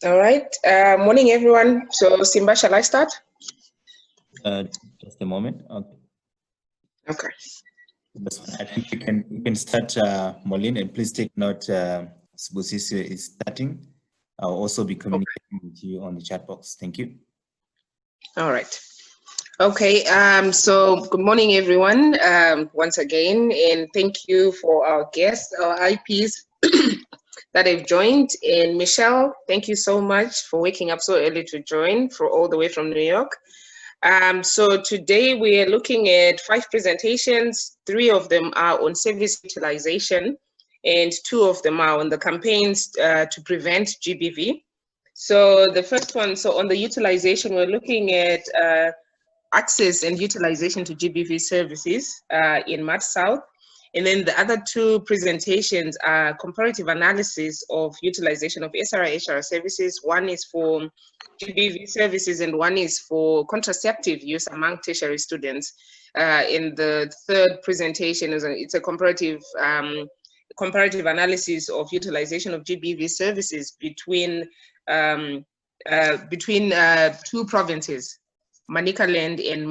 All right. Morning, everyone. So, Simba, shall I start? Just a moment. Okay. Okay. I think we can start, Molin, and please take note. Sibusisi is starting. I'll also be communicating with you on the chat box. Thank you. All right. Okay. So, good morning, everyone. Once again, and thank you for our guests, our IPs that have joined. And Michelle, thank you so much for waking up so early to join, for all the way from New York. So today we are looking at 5 presentations. 3 of them are on service utilization, and 2 of them are on the campaigns to prevent GBV. So the first one, so on the utilization, we're looking at access and utilization to GBV services in Mat South. And then the other 2 presentations are comparative analysis of utilization of SR/HR services. One is for GBV services and one is for contraceptive use among tertiary students. In the third presentation, it's a comparative analysis of utilization of GBV services between 2 provinces, Manicaland and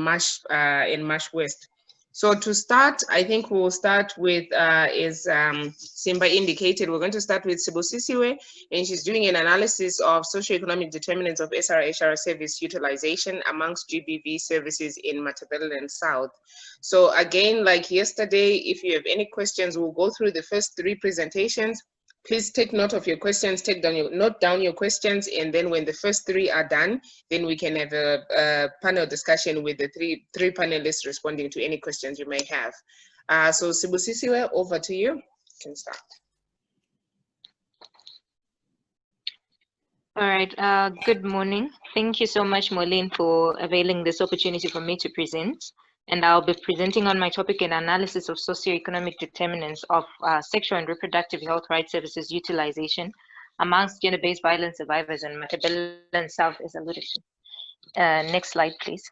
Marsh West. So to start, I think we'll start with, as Simba indicated, we're going to start with Sibusisiwe, and she's doing an analysis of socioeconomic determinants of SR/HR service utilization amongst GBV services in Matabeleland South. So again, like yesterday, if you have any questions, we'll go through the first 3 presentations. Please take note of your questions, note down your questions, and then when the first 3 are done, then we can have a panel discussion with the three panelists responding to any questions you may have. So Sibusisiwe, over to you. You can start. All right, good morning. Thank you so much, Maureen, for availing this opportunity for me to present. And I'll be presenting on my topic, an analysis of socioeconomic determinants of sexual and reproductive health rights services utilization amongst gender-based violence survivors in Matabeleland South, as alluded to. Next slide, please.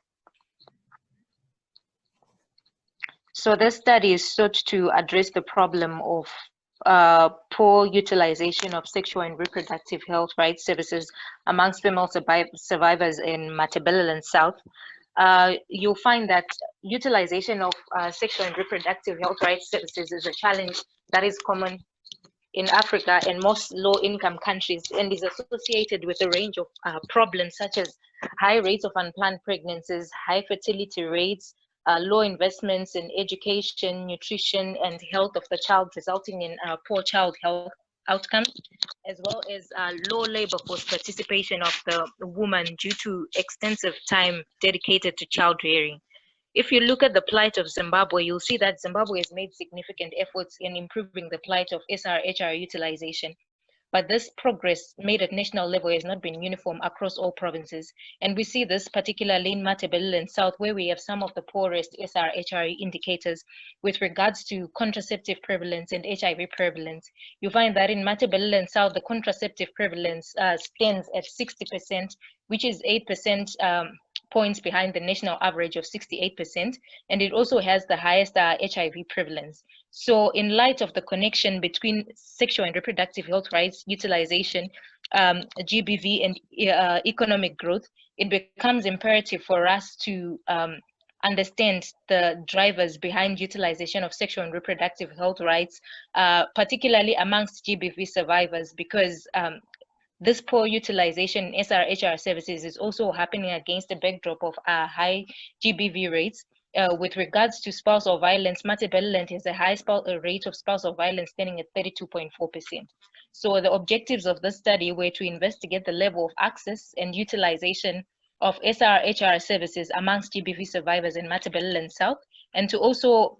So this study is sought to address the problem of poor utilization of sexual and reproductive health rights services amongst female survivors in Matabeleland South. You'll find that utilization of sexual and reproductive health rights services is a challenge that is common in Africa and most low-income countries, and is associated with a range of problems such as high rates of unplanned pregnancies, high fertility rates, low investments in education, nutrition, and health of the child, resulting in poor child health outcomes, as well as low labor force participation of the woman due to extensive time dedicated to child rearing. If you look at the plight of Zimbabwe, you'll see that Zimbabwe has made significant efforts in improving the plight of SR/HR utilization. But this progress made at national level has not been uniform across all provinces. And we see this particularly in Matabeleland South, where we have some of the poorest SR/HR indicators with regards to contraceptive prevalence and HIV prevalence. You find that in Matabeleland South, the contraceptive prevalence stands at 60%, which is 8% points behind the national average of 68%, and it also has the highest HIV prevalence. So in light of the connection between sexual and reproductive health rights utilization, GBV, and economic growth, it becomes imperative for us to understand the drivers behind utilization of sexual and reproductive health rights, particularly amongst GBV survivors, because this poor utilization in SR/HR services is also happening against a backdrop of high GBV rates. With regards to spousal violence, Matabeleland has a high rate of spousal violence standing at 32.4%. So the objectives of this study were to investigate the level of access and utilization of SR/HR services amongst GBV survivors in Matabeleland South, and to also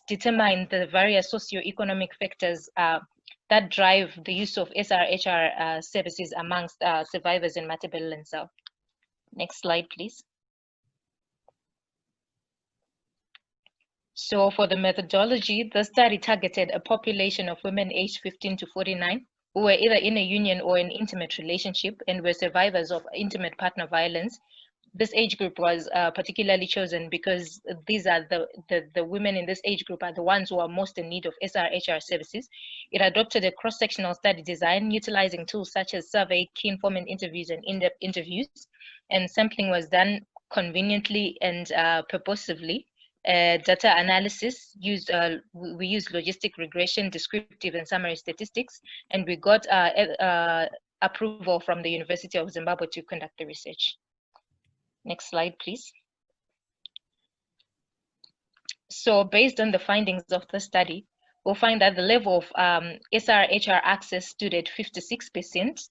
determine the various socioeconomic factors that drive the use of SR/HR services amongst survivors in Matabeleland South. Next slide, please. So for the methodology, the study targeted a population of women aged 15 to 49 who were either in a union or an intimate relationship and were survivors of intimate partner violence. this age group was particularly chosen because these are the women in this age group are the ones who are most in need of SRHR services. It adopted a cross-sectional study design utilizing tools such as survey, key informant interviews, and in-depth interviews. And sampling was done conveniently and purposively. Data analysis used, we used logistic regression, descriptive and summary statistics, and we got approval from the University of Zimbabwe to conduct the research. Next slide, please. So based on the findings of the study, we'll find that the level of SRHR access stood at 56%,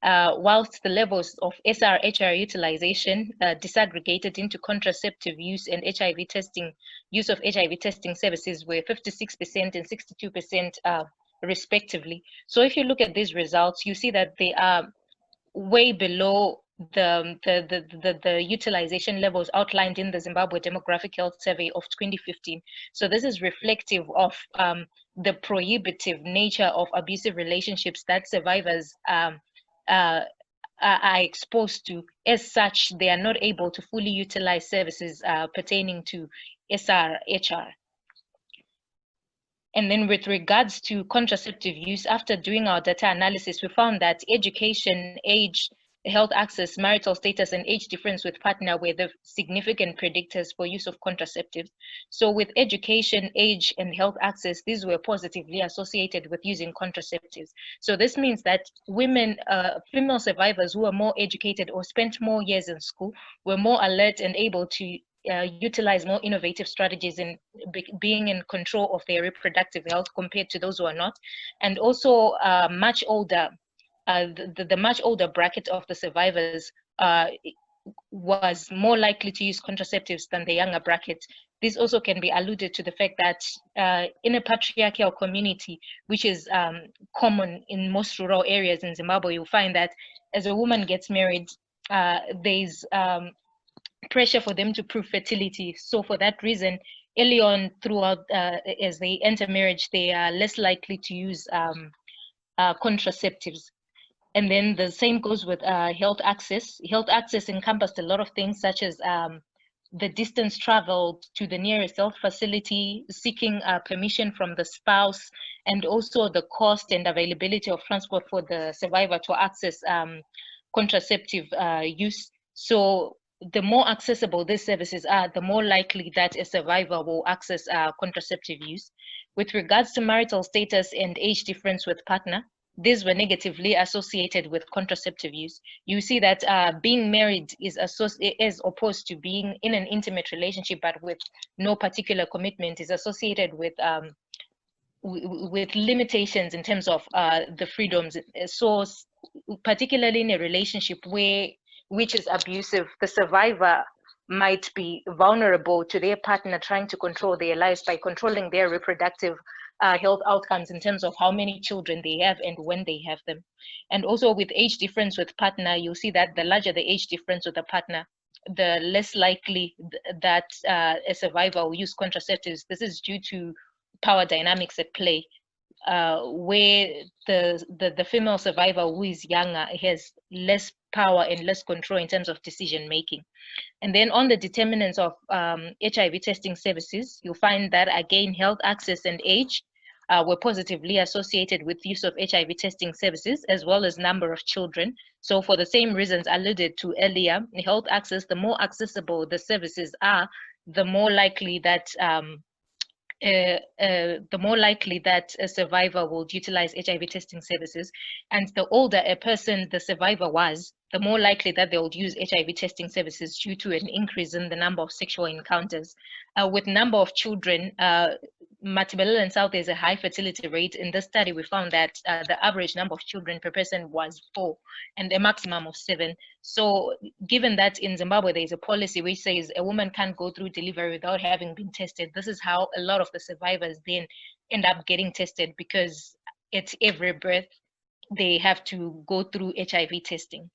whilst the levels of SRHR utilization disaggregated into contraceptive use and HIV testing, use of HIV testing services were 56% and 62% respectively. So if you look at these results, you see that they are way below the utilization levels outlined in the Zimbabwe Demographic Health Survey of 2015. So this is reflective of the prohibitive nature of abusive relationships that survivors are exposed to. As such, they are not able to fully utilize services pertaining to SRHR. And then with regards to contraceptive use, after doing our data analysis, we found that education, age, health access, marital status, and age difference with partner were the significant predictors for use of contraceptives. So with education, age, and health access, these were positively associated with using contraceptives. So this means that women, female survivors who were more educated or spent more years in school were more alert and able to utilize more innovative strategies in being in control of their reproductive health compared to those who are not, and also much older. The much older bracket of the survivors was more likely to use contraceptives than the younger bracket. This also can be alluded to the fact that in a patriarchal community, which is common in most rural areas in Zimbabwe, you'll find that as a woman gets married, there's pressure for them to prove fertility. So for that reason, early on throughout, as they enter marriage, they are less likely to use contraceptives. And then the same goes with health access. Health access encompassed a lot of things such as the distance traveled to the nearest health facility, seeking permission from the spouse, and also the cost and availability of transport for the survivor to access contraceptive use. So the more accessible these services are, the more likely that a survivor will access contraceptive use. With regards to marital status and age difference with partner, these were negatively associated with contraceptive use. You see that being married is as opposed to being in an intimate relationship but with no particular commitment is associated with limitations in terms of the freedoms. So particularly in a relationship which is abusive, the survivor might be vulnerable to their partner trying to control their lives by controlling their reproductive health outcomes in terms of how many children they have and when they have them. And also with age difference with partner, you'll see that the larger the age difference with a partner, the less likely that a survivor will use contraceptives. This is due to power dynamics at play, where the female survivor who is younger has less power and less control in terms of decision making. And then on the determinants of HIV testing services, you'll find that again, health access and age were positively associated with use of HIV testing services, as well as number of children. So for the same reasons alluded to earlier, health access, the more accessible the services are, the more likely that a survivor will utilize HIV testing services. And the older a person, the survivor was, the more likely that they would use HIV testing services due to an increase in the number of sexual encounters. With number of children, Matabeleland and South has a high fertility rate. In this study, we found that the average number of children per person was 4 and a maximum of 7. So given that in Zimbabwe, there is a policy which says a woman can't go through delivery without having been tested, this is how a lot of the survivors then end up getting tested, because at every birth, they have to go through HIV testing.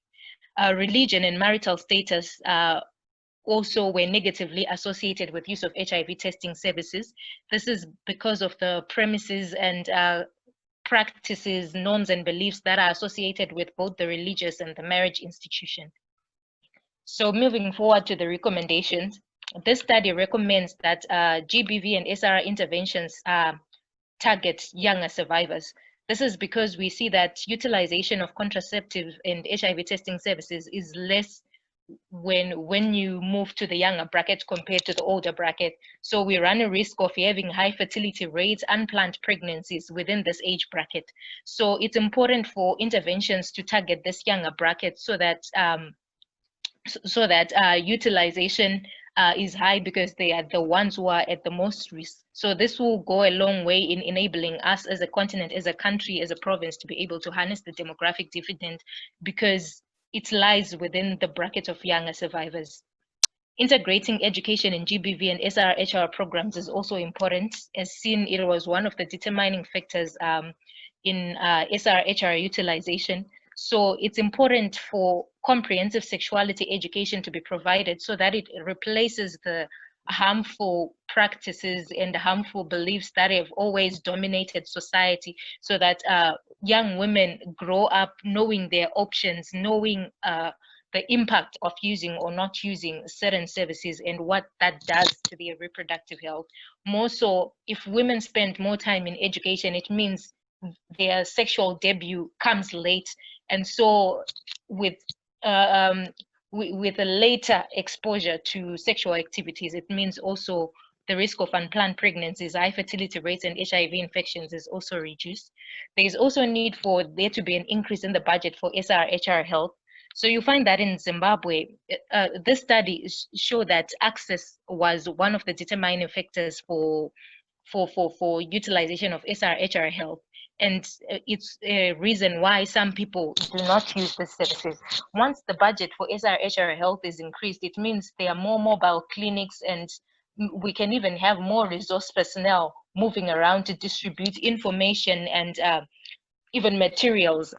Religion and marital status also were negatively associated with use of HIV testing services. This is because of the premises and practices, norms, and beliefs that are associated with both the religious and the marriage institution. So moving forward to the recommendations, this study recommends that GBV and SRR interventions target younger survivors. This is because we see that utilization of contraceptive and HIV testing services is less when you move to the younger bracket compared to the older bracket. So we run a risk of having high fertility rates, unplanned pregnancies within this age bracket. So it's important for interventions to target this younger bracket so that utilization is high, because they are the ones who are at the most risk. So this will go a long way in enabling us as a continent, as a country, as a province to be able to harness the demographic dividend, because it lies within the bracket of younger survivors. Integrating education in GBV and SRHR programs is also important. As seen, it was one of the determining factors in SRHR utilization. So it's important for comprehensive sexuality education to be provided so that it replaces the harmful practices and harmful beliefs that have always dominated society, so that young women grow up knowing their options, knowing the impact of using or not using certain services and what that does to their reproductive health. More so, if women spend more time in education, it means their sexual debut comes late. And so with a later exposure to sexual activities, it means also the risk of unplanned pregnancies, high fertility rates, and HIV infections is also reduced. There is also a need for there to be an increase in the budget for SRHR health. So you find that in Zimbabwe, this study showed that access was one of the determining factors for utilization of SRHR health. And it's a reason why some people do not use the services. Once the budget for SRHR health is increased, it means there are more mobile clinics, and we can even have more resource personnel moving around to distribute information and even materials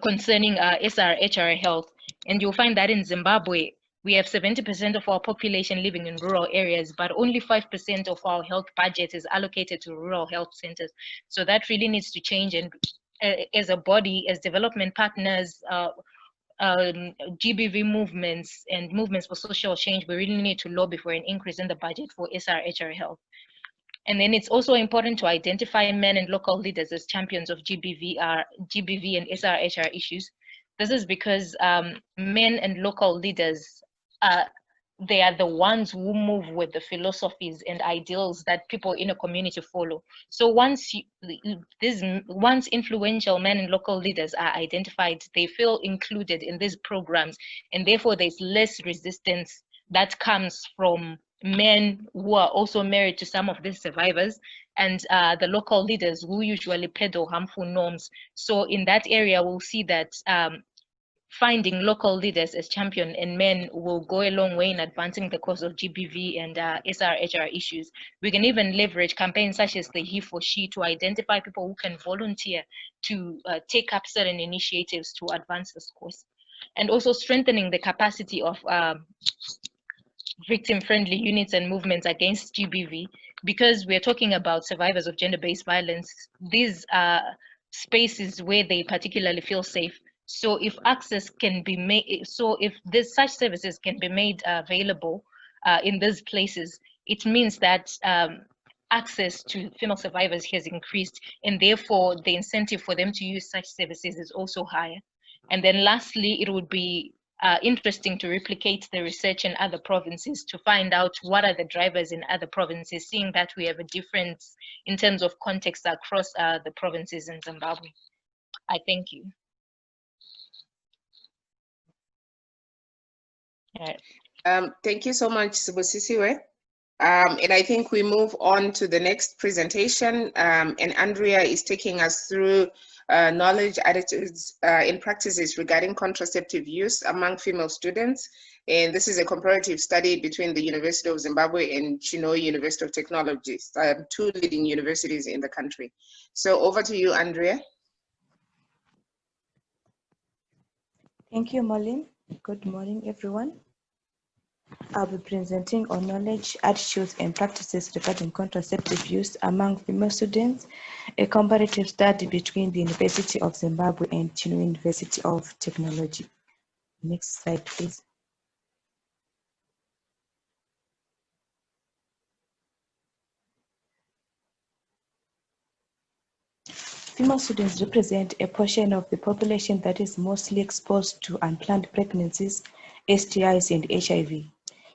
concerning SRHR health. And you'll find that in Zimbabwe, we have 70% of our population living in rural areas, but only 5% of our health budget is allocated to rural health centers. So that really needs to change. And as a body, as development partners, GBV movements and movements for social change, we really need to lobby for an increase in the budget for SRHR health. And then it's also important to identify men and local leaders as champions of GBV and SRHR issues. This is because men and local leaders, they are the ones who move with the philosophies and ideals that people in a community follow. So once influential men and local leaders are identified, they feel included in these programs, and therefore there's less resistance that comes from men who are also married to some of these survivors, and the local leaders who usually peddle harmful norms. So in that area, we'll see that finding local leaders as champion and men will go a long way in advancing the cause of GBV and SRHR issues. We can even leverage campaigns such as the He for She to identify people who can volunteer to take up certain initiatives to advance this cause. And also strengthening the capacity of victim-friendly units and movements against GBV, because we're talking about survivors of gender-based violence. These are spaces where they particularly feel safe. So if access can be made, so if such services can be made available in these places, it means that access to female survivors has increased, and therefore the incentive for them to use such services is also higher. And then lastly, it would be interesting to replicate the research in other provinces to find out what are the drivers in other provinces, seeing that we have a difference in terms of context across the provinces in Zimbabwe. I thank you. All right. Thank you so much, Sibusisiwe. And I think we move on to the next presentation, and Andrea is taking us through knowledge, attitudes, and practices regarding contraceptive use among female students. And this is a comparative study between the University of Zimbabwe and Chinhoyi University of Technology, two leading universities in the country. So over to you, Andrea. Thank you, Marlene. Good morning, everyone. I'll be presenting on knowledge, attitudes, and practices regarding contraceptive use among female students, a comparative study between the University of Zimbabwe and Chinhoyi University of Technology. Next slide, please. Female students represent a portion of the population that is mostly exposed to unplanned pregnancies, STIs, and HIV.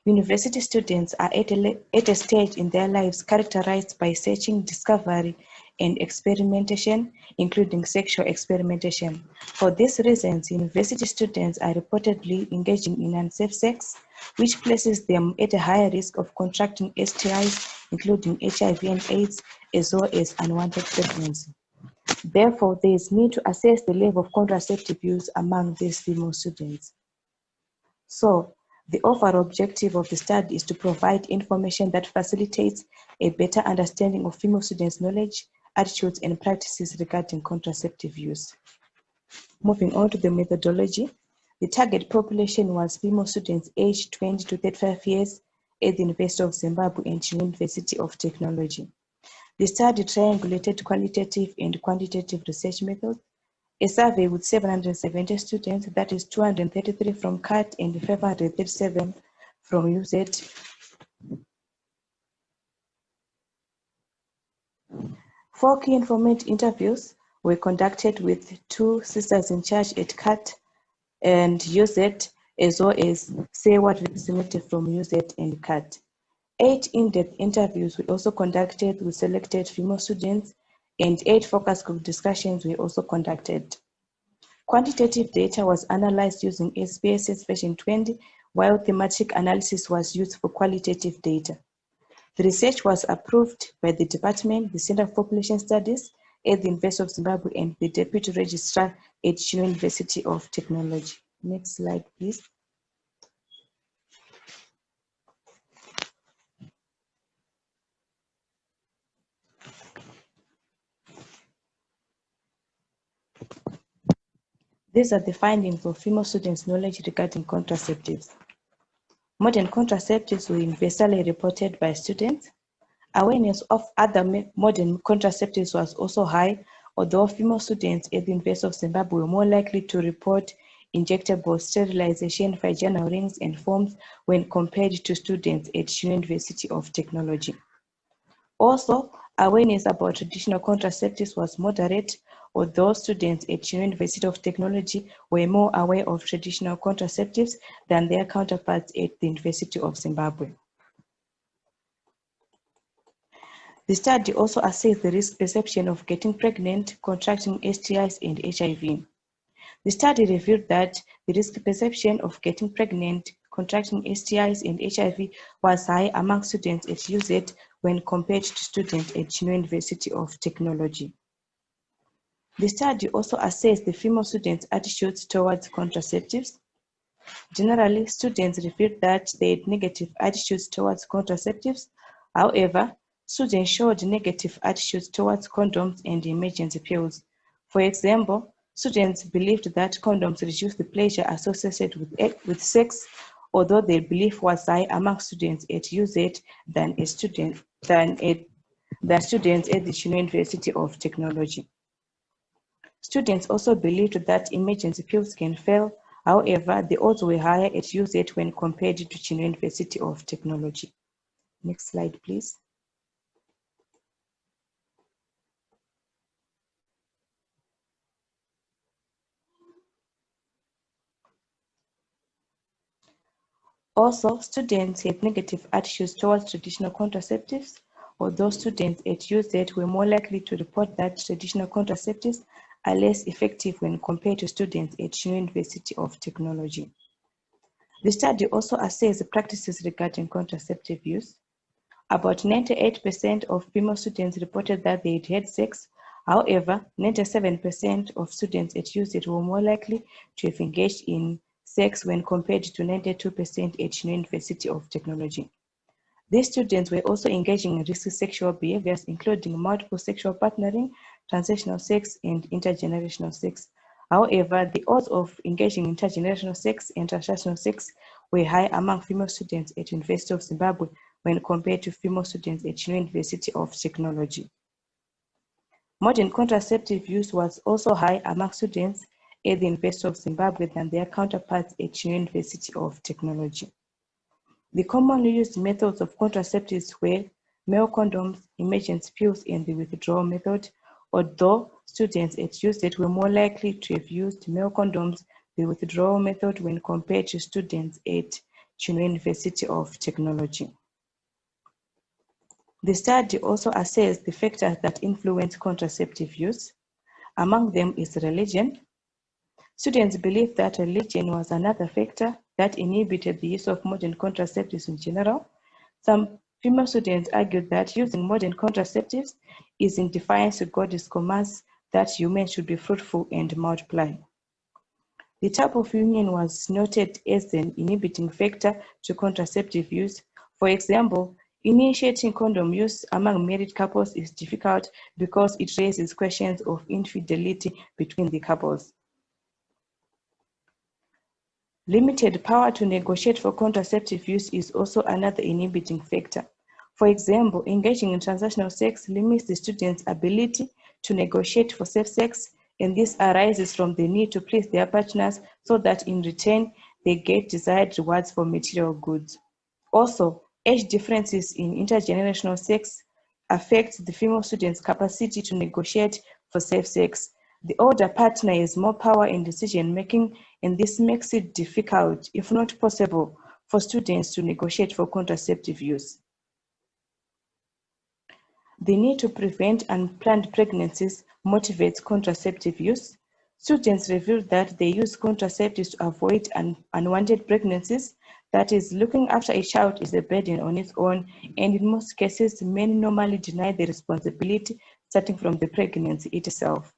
University students are at a stage in their lives characterized by searching, discovery, and experimentation, including sexual experimentation. For these reasons, university students are reportedly engaging in unsafe sex, which places them at a higher risk of contracting STIs, including HIV and AIDS, as well as unwanted pregnancy. Therefore, there is need to assess the level of contraceptive use among these female students. So, the overall objective of the study is to provide information that facilitates a better understanding of female students' knowledge, attitudes, and practices regarding contraceptive use. Moving on to the methodology, the target population was female students aged 20 to 35 years at the University of Zimbabwe and University of Technology. The study triangulated qualitative and quantitative research methods. A survey with 770 students, that is 233 from CAT and 537 from UZ. 4 key informant interviews were conducted with 2 sisters in charge at CAT and UZ, as well as SAWAT representative from UZ and CAT. 8 in-depth interviews were also conducted with selected female students, and 8 focus group discussions were also conducted. Quantitative data was analyzed using SPSS version 20, while thematic analysis was used for qualitative data. The research was approved by the department, the Center for Population Studies at the University of Zimbabwe, and the Deputy Registrar at University of Technology. Next slide, please. These are the findings of female students' knowledge regarding contraceptives. Modern contraceptives were universally reported by students. Awareness of other modern contraceptives was also high, although female students at the University of Zimbabwe were more likely to report injectable sterilization, vaginal rings, and foams when compared to students at University of Technology. Also, awareness about traditional contraceptives was moderate, although students at University of Technology were more aware of traditional contraceptives than their counterparts at the University of Zimbabwe. The study also assessed the risk perception of getting pregnant, contracting STIs, and HIV. The study revealed that the risk perception of getting pregnant, contracting STIs, and HIV was high among students at UZ when compared to students at University of Technology. The study also assessed the female students' attitudes towards contraceptives. Generally, students revealed that they had negative attitudes towards contraceptives. However, students showed negative attitudes towards condoms and emergency pills. For example, students believed that condoms reduce the pleasure associated with sex, although their belief was high among students at UZ than students at the University of Technology. Students also believed that emergency pills can fail. However, the odds were higher at UZ when compared to University of Technology. Next slide, please. Also, students had negative attitudes towards traditional contraceptives, although students at UZ were more likely to report that traditional contraceptives are less effective when compared to students at University of Technology. The study also assessed practices regarding contraceptive use. About 98% of female students reported that they had had sex. However, 97% of students at UZ were more likely to have engaged in sex when compared to 92% at University of Technology. These students were also engaging in risky sexual behaviors, including multiple sexual partnering, transactional sex, and intergenerational sex. However, the odds of engaging in intergenerational sex and transactional sex were high among female students at University of Zimbabwe when compared to female students at University of Technology. Modern contraceptive use was also high among students at the University of Zimbabwe than their counterparts at University of Technology. The commonly used methods of contraceptives were male condoms, emergency pills, and the withdrawal method, although students at USET were more likely to have used male condoms, the withdrawal method when compared to students at Chinua University of Technology. The study also assessed the factors that influence contraceptive use. Among them is religion. Students believed that religion was another factor that inhibited the use of modern contraceptives in general. Some female students argued that using modern contraceptives is in defiance of God's commands that humans should be fruitful and multiply. The type of union was noted as an inhibiting factor to contraceptive use. For example, initiating condom use among married couples is difficult because it raises questions of infidelity between the couples. Limited power to negotiate for contraceptive use is also another inhibiting factor. For example, engaging in transactional sex limits the student's ability to negotiate for safe sex, and this arises from the need to please their partners so that in return they get desired rewards for material goods. Also, age differences in intergenerational sex affect the female student's capacity to negotiate for safe sex. The older partner has more power in decision making, and this makes it difficult, if not possible, for students to negotiate for contraceptive use. The need to prevent unplanned pregnancies motivates contraceptive use. Students revealed that they use contraceptives to avoid unwanted pregnancies. That is, looking after a child is a burden on its own, and in most cases, men normally deny the responsibility starting from the pregnancy itself.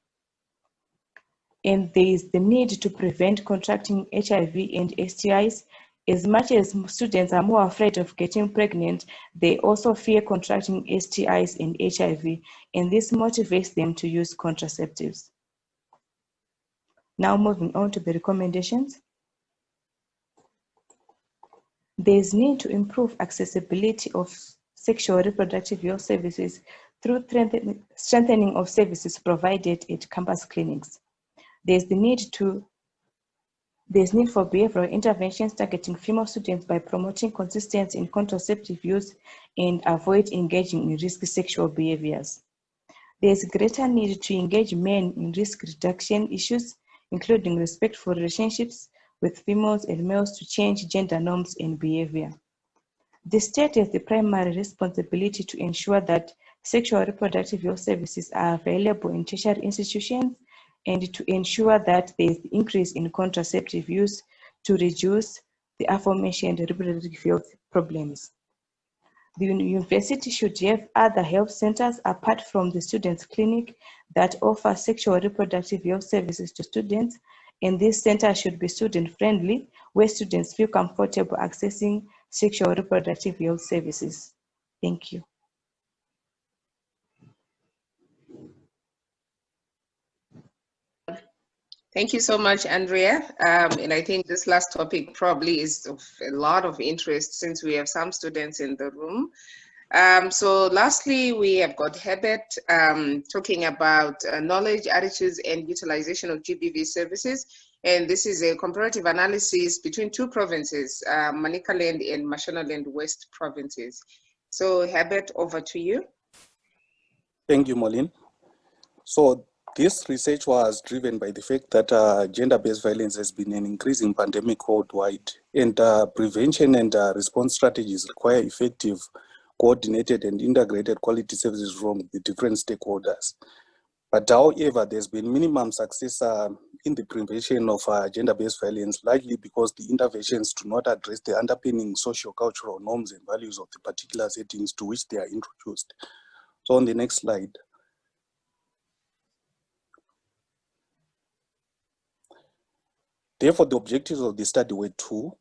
And there is the need to prevent contracting HIV and STIs. As much as students are more afraid of getting pregnant, they also fear contracting STIs and HIV, and this motivates them to use contraceptives. Now moving on to the recommendations. There is need to improve accessibility of sexual reproductive health services through strengthening of services provided at campus clinics. There's need for behavioral interventions targeting female students by promoting consistency in contraceptive use and avoid engaging in risky sexual behaviors. There's greater need to engage men in risk reduction issues, including respectful relationships with females and males to change gender norms and behavior. The state has the primary responsibility to ensure that sexual reproductive health services are available in tertiary institutions and to ensure that there is an increase in contraceptive use to reduce the aforementioned reproductive health problems. The university should have other health centers apart from the students' clinic that offer sexual reproductive health services to students, and this center should be student-friendly, where students feel comfortable accessing sexual reproductive health services. Thank you. Thank you so much, Andrea. And I think this last topic probably is of a lot of interest since we have some students in the room. So lastly, we have got Herbert talking about knowledge, attitudes, and utilization of GBV services. And this is a comparative analysis between two provinces, Manicaland and Mashonaland West provinces. So Herbert, over to you. Thank you, Moline. So this research was driven by the fact that gender-based violence has been an increasing pandemic worldwide, and prevention and response strategies require effective, coordinated and integrated quality services from the different stakeholders. But however, there's been minimum success in the prevention of gender-based violence, largely because the interventions do not address the underpinning socio-cultural norms and values of the particular settings to which they are introduced. So on the next slide. Therefore, the objectives of the study were to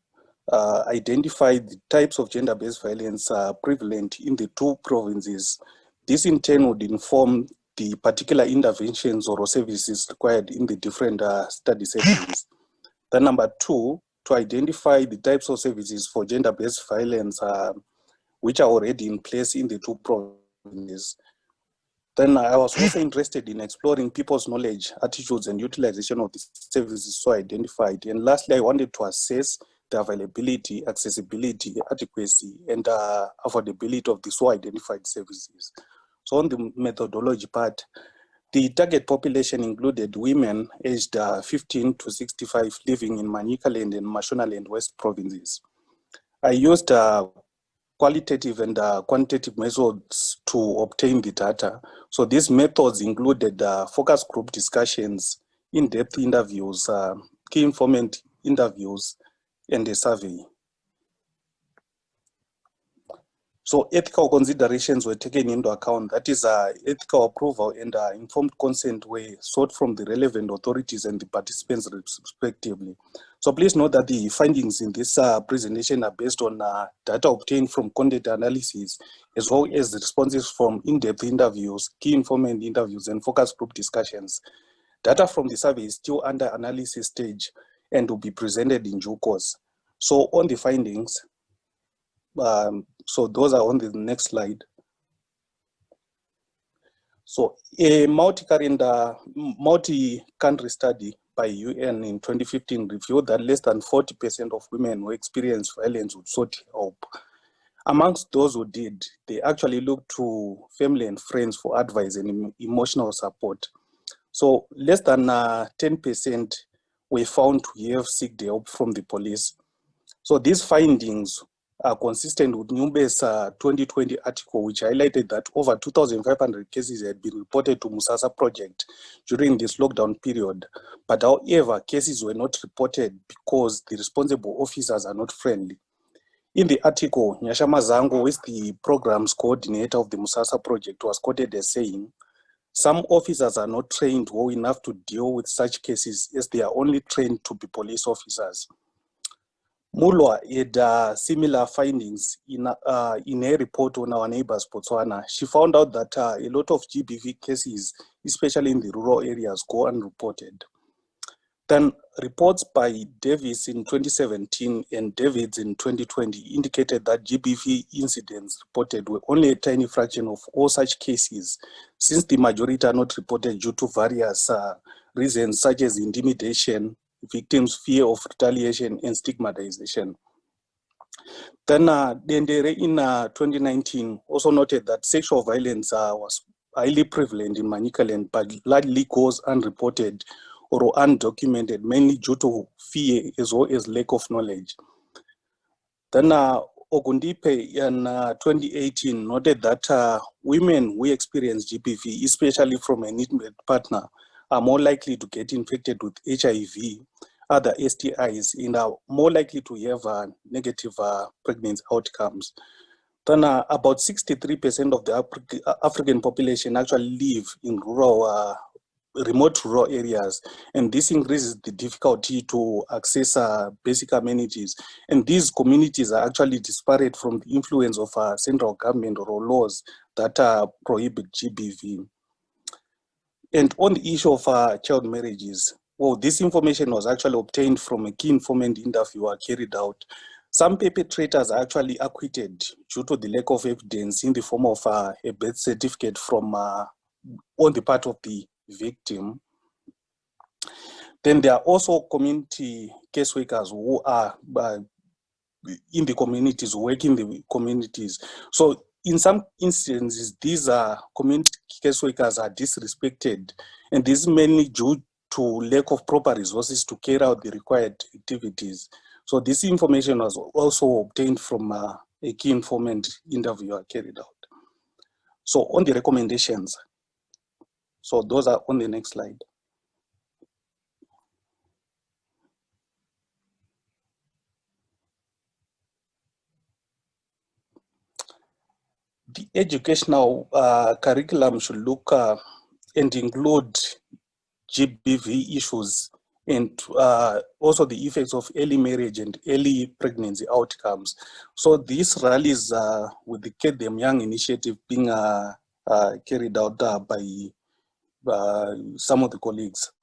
identify the types of gender-based violence prevalent in the two provinces. This in turn would inform the particular interventions or services required in the different study settings. Then number two, to identify the types of services for gender-based violence which are already in place in the two provinces. Then I was also interested in exploring people's knowledge, attitudes, and utilization of the services so identified. And lastly, I wanted to assess the availability, accessibility, adequacy, and affordability of the so identified services. So on the methodology part, The target population included women aged 15 to 65 living in Manicaland and Mashonaland West provinces. I used qualitative and quantitative methods to obtain the data. So these methods included focus group discussions, in-depth interviews, key informant interviews, and a survey. So ethical considerations were taken into account. That is, ethical approval and informed consent were sought from the relevant authorities and the participants respectively. So please note that the findings in this presentation are based on data obtained from content analysis, as well as the responses from in-depth interviews, key informant interviews, and focus group discussions. Data from the survey is still under analysis stage and will be presented in due course. So on the findings, so those are on the next slide. So a multi-country study by UN in 2015 revealed that less than 40% of women who experience violence would sought help. Amongst those who did, they actually looked to family and friends for advice and emotional support. So less than 10% were found to have sought help from the police. So these findings are consistent with Nyumbe's 2020 article, which highlighted that over 2,500 cases had been reported to Musasa Project during this lockdown period. But however, cases were not reported because the responsible officers are not friendly. In the article, Nyashama Zango, who is the programs coordinator of the Musasa Project, was quoted as saying, "Some officers are not trained well enough to deal with such cases as they are only trained to be police officers." Mulwa had similar findings in her report on our neighbors, Botswana. She found out that a lot of GBV cases, especially in the rural areas, go unreported. Then reports by Davis in 2017 and Davids in 2020 indicated that GBV incidents reported were only a tiny fraction of all such cases, since the majority are not reported due to various reasons such as intimidation, victims' fear of retaliation, and stigmatization. Then Dendere in 2019 also noted that sexual violence was highly prevalent in Manicaland, but largely goes unreported or undocumented, mainly due to fear as well as lack of knowledge. Then Ogundipe in 2018 noted that women who experience GBV, especially from an intimate partner, are more likely to get infected with HIV, other STIs, and are more likely to have negative pregnancy outcomes. Then about 63% of the African population actually live in rural, remote rural areas, and this increases the difficulty to access basic amenities. And these communities are actually disparate from the influence of central government or laws that prohibit GBV. And on the issue of child marriages, well, this information was actually obtained from a key informant interview carried out. Some perpetrators are actually acquitted due to the lack of evidence in the form of a birth certificate from on the part of the victim. Then there are also community caseworkers who are in the communities, work in the communities. So in some instances, these community caseworkers are disrespected, and this is mainly due to lack of proper resources to carry out the required activities. So this information was also obtained from a key informant interview carried out. So on the recommendations, so those are on the next slide. The educational curriculum should look and include GBV issues and also the effects of early marriage and early pregnancy outcomes. So these rallies with the Get Them Young initiative being carried out by some of the colleagues.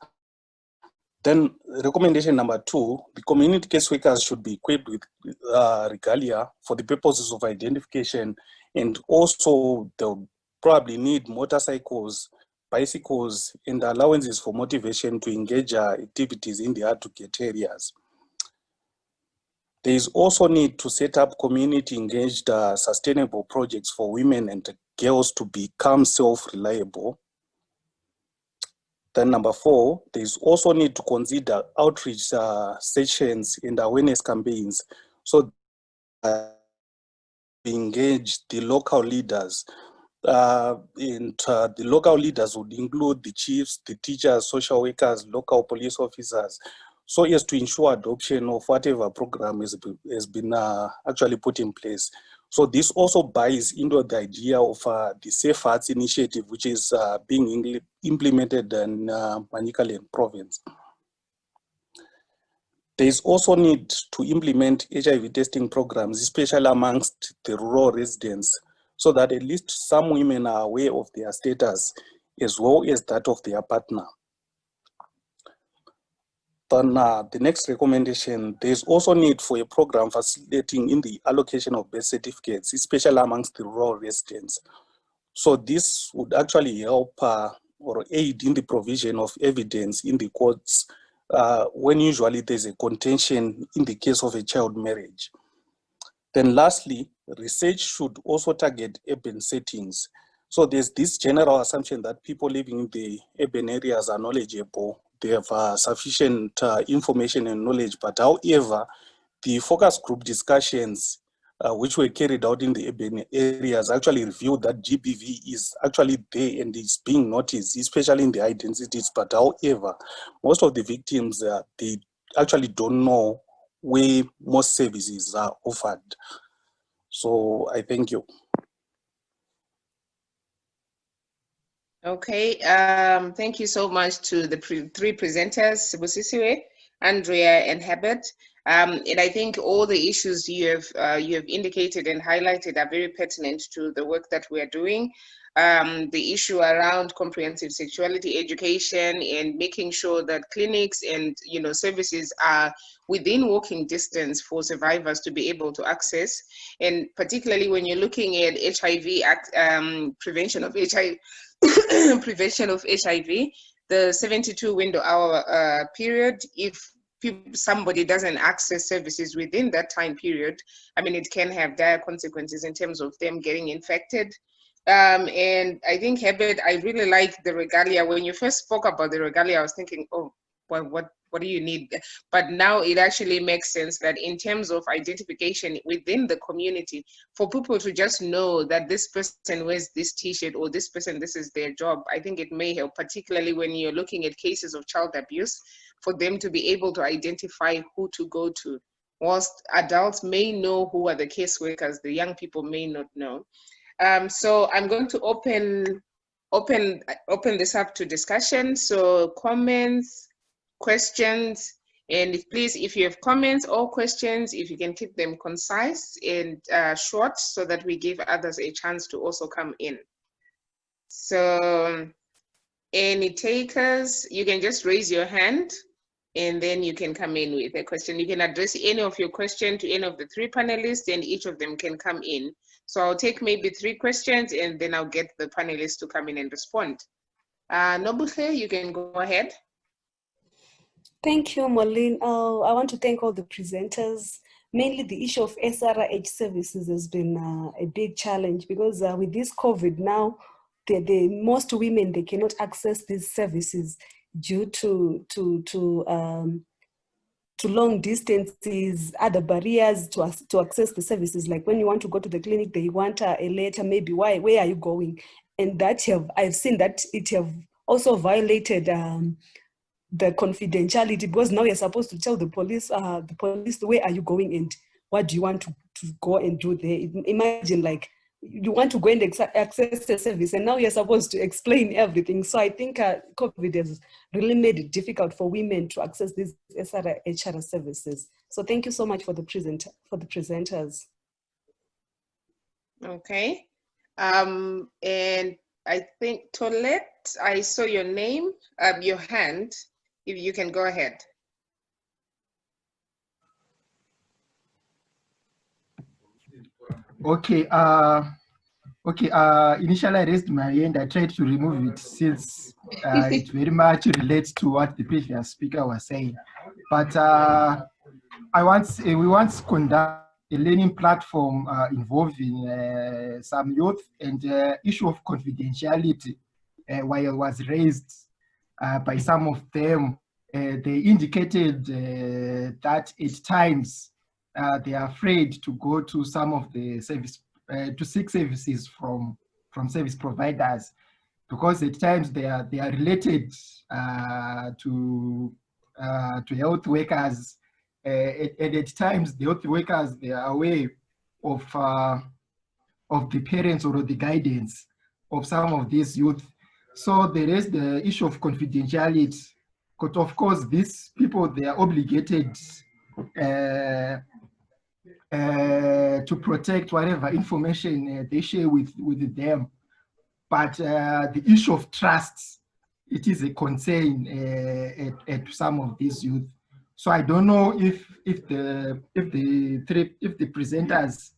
Then recommendation number 2, the community caseworkers should be equipped with regalia for the purposes of identification, and also they'll probably need motorcycles, bicycles, and allowances for motivation to engage activities in the hard-to-get areas. There is also need to set up community-engaged sustainable projects for women and girls to become self-reliable. Then number 4, there's also need to consider outreach sessions and awareness campaigns. So engage the local leaders. The local leaders would include the chiefs, the teachers, social workers, local police officers, so as to ensure adoption of whatever program has been actually put in place. So this also buys into the idea of the Safe Arts initiative, which is being implemented in Manicaland province. There is also need to implement HIV testing programs, especially amongst the rural residents, so that at least some women are aware of their status as well as that of their partner. Then the next recommendation, there's also need for a program facilitating in the allocation of birth certificates, especially amongst the rural residents. So this would actually help or aid in the provision of evidence in the courts when usually there's a contention in the case of a child marriage. Then lastly, research should also target urban settings. So there's this general assumption that people living in the urban areas are knowledgeable. They have sufficient information and knowledge, but however, the focus group discussions which were carried out in the urban areas actually revealed that GBV is actually there and is being noticed, especially in the high densities. But however, most of the victims, they actually don't know where most services are offered. So I thank you. Okay, thank you so much to the three presenters, Busisiwe, Andrea, and Herbert. And I think all the issues you have indicated and highlighted are very pertinent to the work that we are doing. The issue around comprehensive sexuality education and making sure that clinics and services are within walking distance for survivors to be able to access, and particularly when you're looking at HIV prevention of HIV. Prevention of HIV, the 72 window hour period, if somebody doesn't access services within that time period, I mean, it can have dire consequences in terms of them getting infected. And I think, Herbert, I really like the regalia. When you first spoke about the regalia, I was thinking, oh, well, what do you need? But now it actually makes sense that in terms of identification within the community, for people to just know that this person wears this t-shirt or this person, this is their job, I think it may help, particularly when you're looking at cases of child abuse, for them to be able to identify who to go to. Whilst adults may know who are the caseworkers, the young people may not know. So I'm going to open this up to discussion. So comments, questions, and please, if you have comments or questions, if you can keep them concise and short so that we give others a chance to also come in. So any takers, you can just raise your hand and then you can come in with a question. You can address any of your question to any of the three panelists and each of them can come in. So I'll take maybe 3 questions and then I'll get the panelists to come in and respond. Nobuhle, you can go ahead. Thank you, Marlene. I want to thank all the presenters. Mainly the issue of SRH services has been a big challenge because with this COVID now, most women, they cannot access these services due to long distances, other barriers to access the services. Like when you want to go to the clinic, they want a letter, maybe where are you going? And that I've seen that it have also violated the confidentiality, because now you're supposed to tell the police where are you going and what do you want to go and do there. Imagine like you want to go and access the service and now you're supposed to explain everything. So I think COVID has really made it difficult for women to access these SRH services. So thank you so much for the presenters. Okay. And I think Tolette, I saw your name, your hand. If you can go ahead. Okay. Initially I raised my hand. I tried to remove it since it very much relates to what the previous speaker was saying. But we once conducted a learning platform involving some youth, and issue of confidentiality while it was raised. by some of them. They indicated that at times they are afraid to go to some of the service, to seek services from service providers, because at times they are related to health workers, and at times the health workers, they are aware of the parents or the guidance of some of these youth. So there is the issue of confidentiality, because of course these people, they are obligated to protect whatever information they share with them. But the issue of trust, it is a concern at some of these youth. So I don't know if the presenters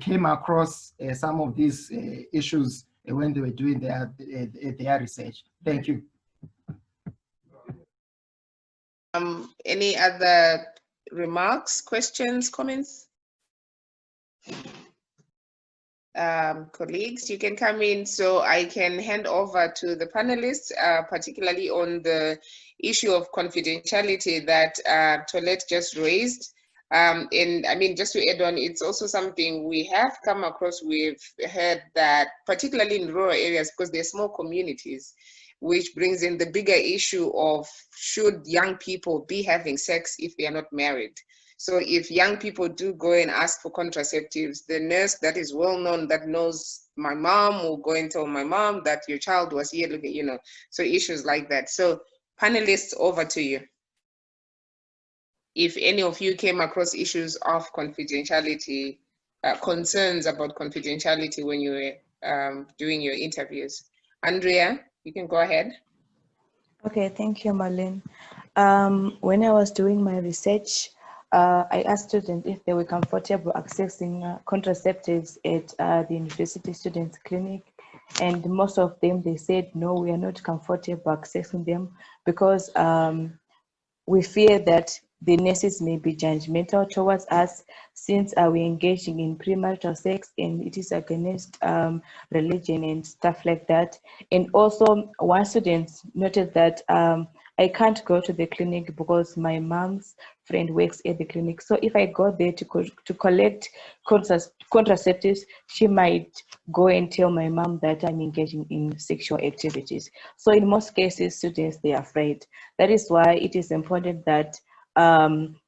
came across some of these issues when they were doing their research. Thank you. Any other remarks, questions, comments? Colleagues, you can come in so I can hand over to the panelists, particularly on the issue of confidentiality that Toilette just raised. And I mean, just to add on, it's also something we have come across. We've heard that, particularly in rural areas, because they're small communities, which brings in the bigger issue of should young people be having sex if they are not married. So if young people do go and ask for contraceptives, the nurse that is well known, that knows my mom, will go and tell my mom that your child was here, you know, so issues like that. So panelists, over to you. If any of you came across issues of confidentiality, concerns about confidentiality when you were doing your interviews. Andrea, you can go ahead. Okay, thank you, Marlene. When I was doing my research, I asked students if they were comfortable accessing contraceptives at the university students clinic, and most of them, they said, no, we are not comfortable accessing them because we fear that the nurses may be judgmental towards us since we're engaging in premarital sex and it is against religion and stuff like that. And also, one student noted that I can't go to the clinic because my mom's friend works at the clinic. So if I go there to collect contraceptives, she might go and tell my mom that I'm engaging in sexual activities. So in most cases, students, they are afraid. That is why it is important that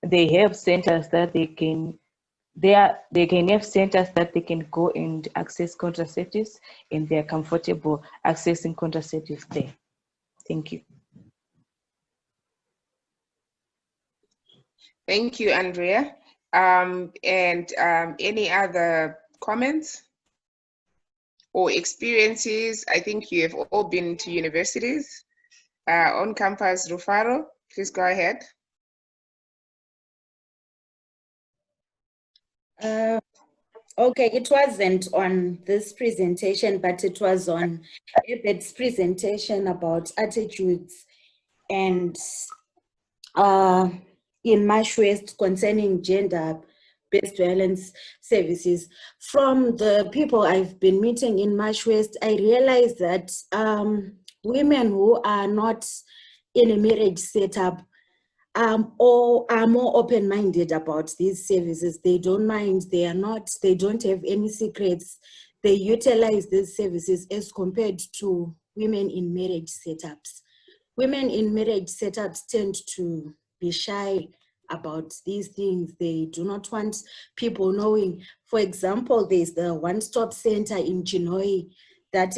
they have centers that they can have centers that they can go and access contraceptives, and they are comfortable accessing contraceptives there. Thank you. Thank you, Andrea. Any other comments or experiences? I think you have all been to universities on campus. Rufaro, please go ahead. Okay, it wasn't on this presentation, but it was on Ebed's presentation about attitudes and in Marsh West concerning gender-based violence services. From the people I've been meeting in Marsh West, I realized that women who are not in a marriage setup or are more open-minded about these services. They don't mind, they don't have any secrets. They utilize these services as compared to women in marriage setups. Women in marriage setups tend to be shy about these things. They do not want people knowing. For example, there's the one-stop center in Chinhoyi that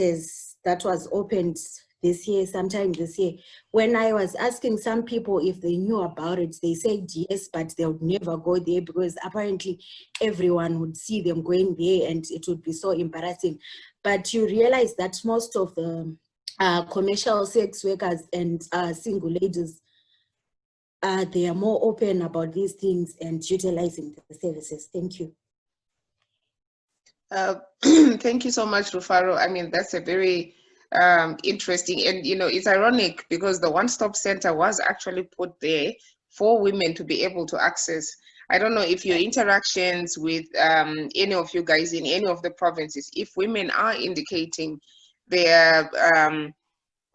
was opened this year, sometime this year. When I was asking some people if they knew about it, they said yes, but they would never go there because apparently everyone would see them going there and it would be so embarrassing. But you realize that most of the commercial sex workers and single ladies, they are more open about these things and utilizing the services. Thank you. Thank you so much, Rufaro. I mean, that's a very interesting, and you know, it's ironic because the one-stop center was actually put there for women to be able to access. I don't know if your interactions with any of you guys in any of the provinces, if women are indicating their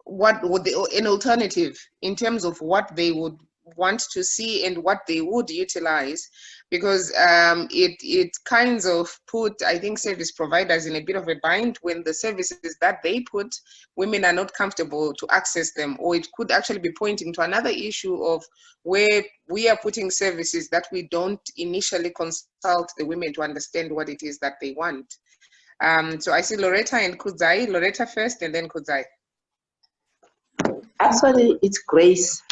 what would an alternative in terms of what they would want to see and what they would utilize, because it kinds of put, I think, service providers in a bit of a bind when the services that they put, women are not comfortable to access them, or it could actually be pointing to another issue of where we are putting services that we don't initially consult the women to understand what it is that they want. So I see Loretta and Kudzai. Loretta first and then Kudzai. Actually, it's Grace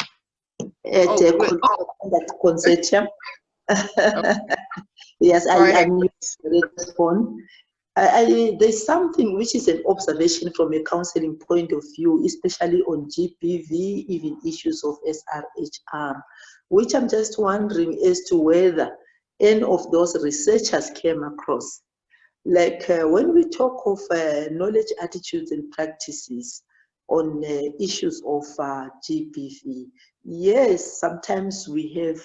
at that consortium. Yes, I am using the phone. There's something which is an observation from a counseling point of view, especially on GBV, even issues of SRHR, which I'm just wondering as to whether any of those researchers came across. Like when we talk of knowledge, attitudes, and practices on issues of GBV, yes, sometimes we have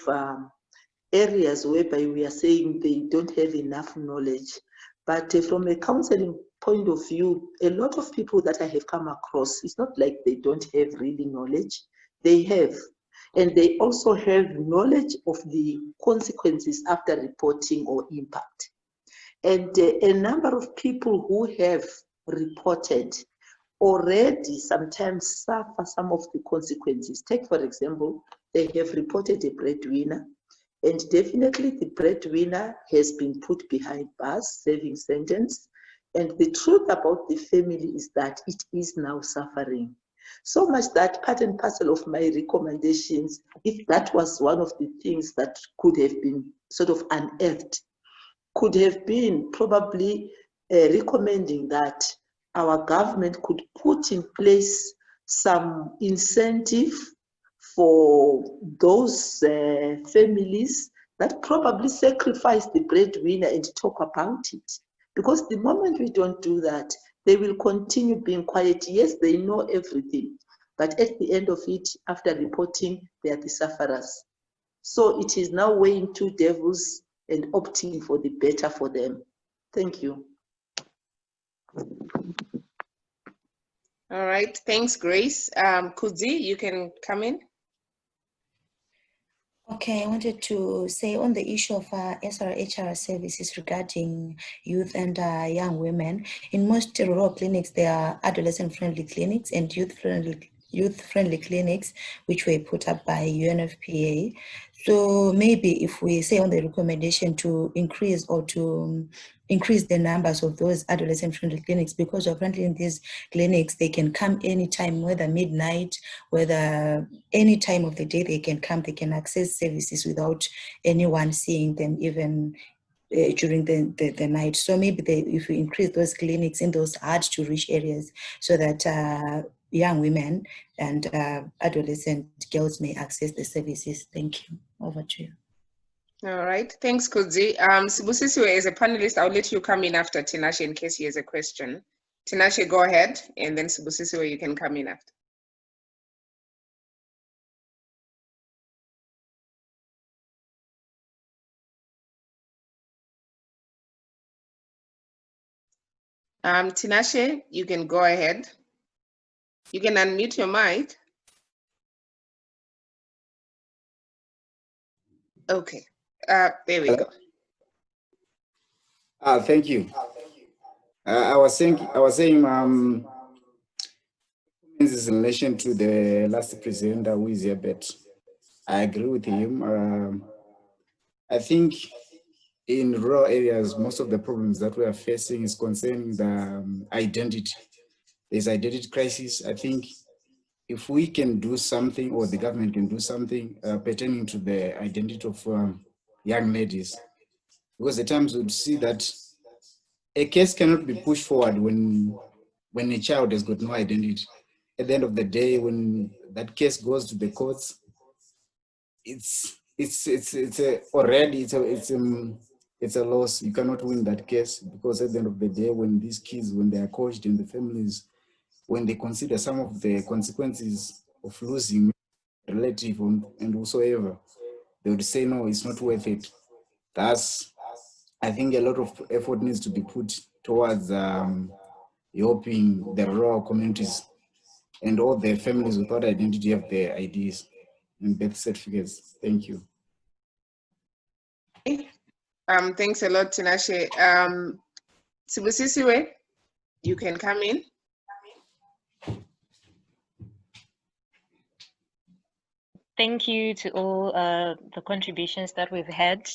areas whereby we are saying they don't have enough knowledge. But from a counseling point of view, a lot of people that I have come across, it's not like they don't have really knowledge. They have. And they also have knowledge of the consequences after reporting or impact. And a number of people who have reported already sometimes suffer some of the consequences. Take, for example, they have reported a breadwinner, and definitely the breadwinner has been put behind bars, serving sentence. And the truth about the family is that it is now suffering. So much that part and parcel of my recommendations, if that was one of the things that could have been sort of unearthed, could have been probably recommending that our government could put in place some incentive for those families that probably sacrifice the breadwinner and talk about it. Because the moment we don't do that, they will continue being quiet. Yes, they know everything, but at the end of it, after reporting, they are the sufferers. So it is now weighing two devils and opting for the better for them. Thank you. All right, thanks, Grace. Kudzi, you can come in. Okay, I wanted to say on the issue of SRHR services regarding youth and young women. In most rural clinics, there are adolescent-friendly clinics and youth-friendly clinics, which were put up by UNFPA. So maybe if we say on the recommendation to increase or to increase the numbers of those adolescent-friendly clinics, because apparently in these clinics, they can come anytime, whether midnight, whether any time of the day they can come, they can access services without anyone seeing them, even during the night. So maybe if we increase those clinics in those hard to reach areas, so that young women and adolescent girls may access the services. Thank you. Over to you. All right, thanks, Kudzi. Sibusisiwe, as a panelist, I'll let you come in after Tinashe in case he has a question. Tinashe, go ahead, and then Sibusisiwe, you can come in after. Tinashe, you can go ahead. You can unmute your mic. Okay, there we go. Thank you. I was saying, this is in relation to the last presenter who is here, but I agree with him. I think in rural areas, most of the problems that we are facing is concerning the identity. There's identity crisis. I think if we can do something, or the government can do something pertaining to the identity of young ladies, because at times we'd see that a case cannot be pushed forward when a child has got no identity. At the end of the day, when that case goes to the courts, it's a loss. You cannot win that case, because at the end of the day, when these kids, when they are coached in the families, when they consider some of the consequences of losing a relative and whatsoever, they would say, no, it's not worth it. Thus, I think a lot of effort needs to be put towards helping the rural communities and all the families without identity have their IDs and birth certificates. Thank you. Thanks a lot, Tinashe. Sibusisiwe, you can come in. Thank you to all the contributions that we've had.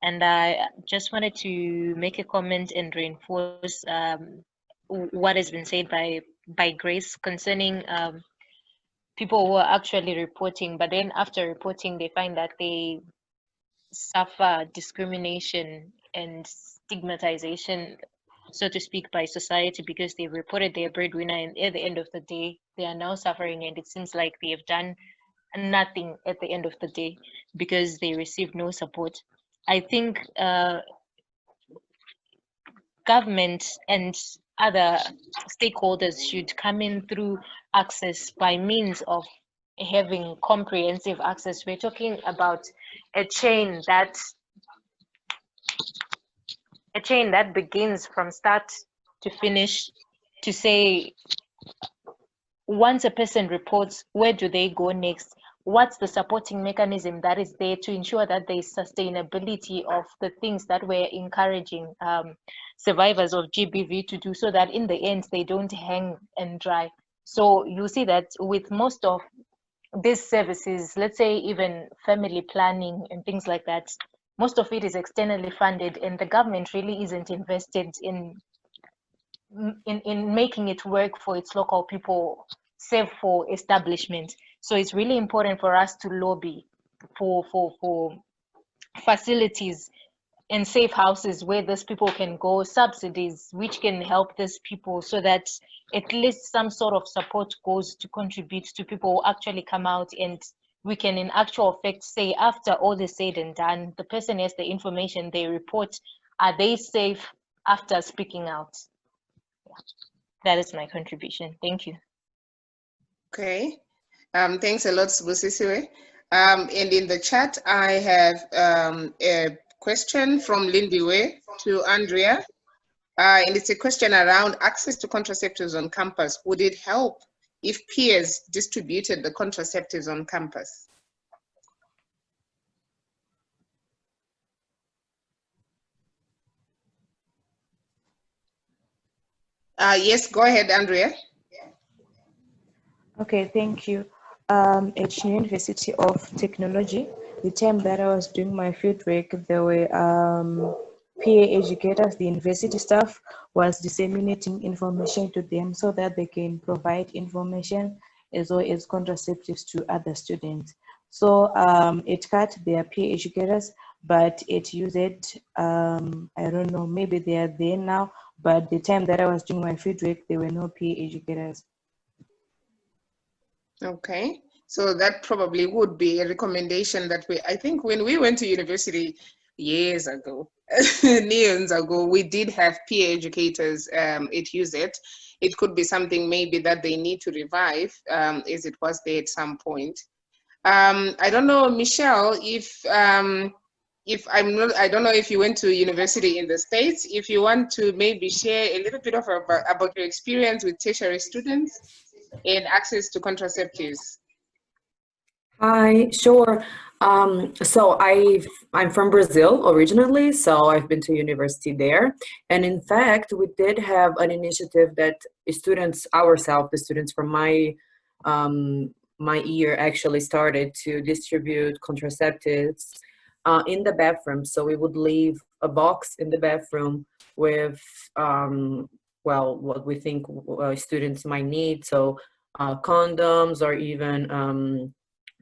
And I just wanted to make a comment and reinforce what has been said by Grace concerning people who are actually reporting, but then after reporting, they find that they suffer discrimination and stigmatization, so to speak, by society because they've reported their breadwinner, and at the end of the day, they are now suffering, and it seems like they have done nothing at the end of the day because they receive no support. I think government and other stakeholders should come in through access by means of having comprehensive access. We're talking about a chain that begins from start to finish, to say once a person reports, where do they go next? What's the supporting mechanism that is there to ensure that there is sustainability of the things that we're encouraging survivors of GBV to do, so that in the end they don't hang and dry? So you see that with most of these services, let's say even family planning and things like that, most of it is externally funded, and the government really isn't invested in making it work for its local people, save for establishment. So it's really important for us to lobby for facilities and safe houses where these people can go, subsidies which can help these people, so that at least some sort of support goes to contribute to people who actually come out, and we can in actual fact say, after all is said and done, the person has the information, they report, are they safe after speaking out? That is my contribution. Thank you. Okay. Thanks a lot, Sibusisiwe. And in the chat, I have a question from Lindiwe to Andrea. And it's a question around access to contraceptives on campus. Would it help if peers distributed the contraceptives on campus? Yes, go ahead, Andrea. Okay, thank you. At University of Technology, the time that I was doing my fieldwork, there were PA educators, the university staff was disseminating information to them so that they can provide information as well as contraceptives to other students. So it cut their PA educators, but it used it, I don't know, maybe they are there now, but the time that I was doing my fieldwork, there were no PA educators. Okay, so that probably would be a recommendation that I think when we went to university years ago, neons ago, we did have peer educators at USET. It could be something maybe that they need to revive as it was there at some point. I don't know, Michelle, if I don't know if you went to university in the States, if you want to maybe share a little bit of about your experience with tertiary students and access to contraceptives. Hi, sure. So I'm from Brazil originally, so I've been to university there. And in fact, we did have an initiative that students ourselves, the students from my year actually started to distribute contraceptives in the bathroom. So we would leave a box in the bathroom with, well, what we think students might need. So condoms or even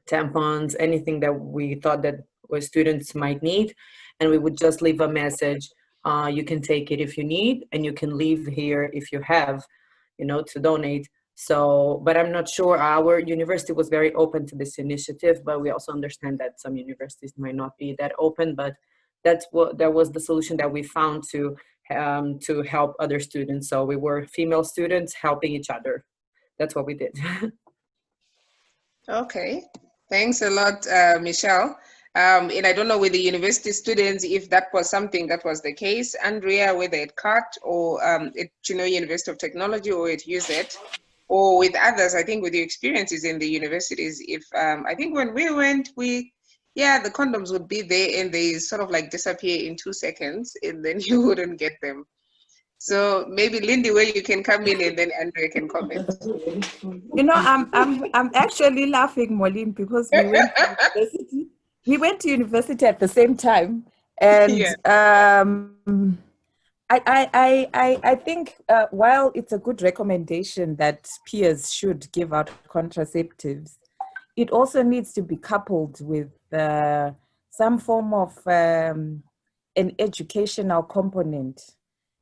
tampons, anything that we thought that students might need. And we would just leave a message. You can take it if you need, and you can leave here if you have, to donate. So, but I'm not sure, our university was very open to this initiative, but we also understand that some universities might not be that open, but that was the solution that we found to help other students. So we were female students helping each other. That's what we did. Okay, thanks a lot, Michelle. And I don't know with the university students if that was something that was the case, Andrea, whether at CAT or at University of Technology or at USET. or with others, I think with your experiences in the universities, if I think when we went, yeah, the condoms would be there and they sort of like disappear in 2 seconds and then you wouldn't get them. So maybe Lindy, where you can come in and then Andrea can comment. You know, I'm actually laughing, Molin, because we went to university. We went to university at the same time, and Yeah. I think while it's a good recommendation that peers should give out contraceptives, it also needs to be coupled with some form of an educational component.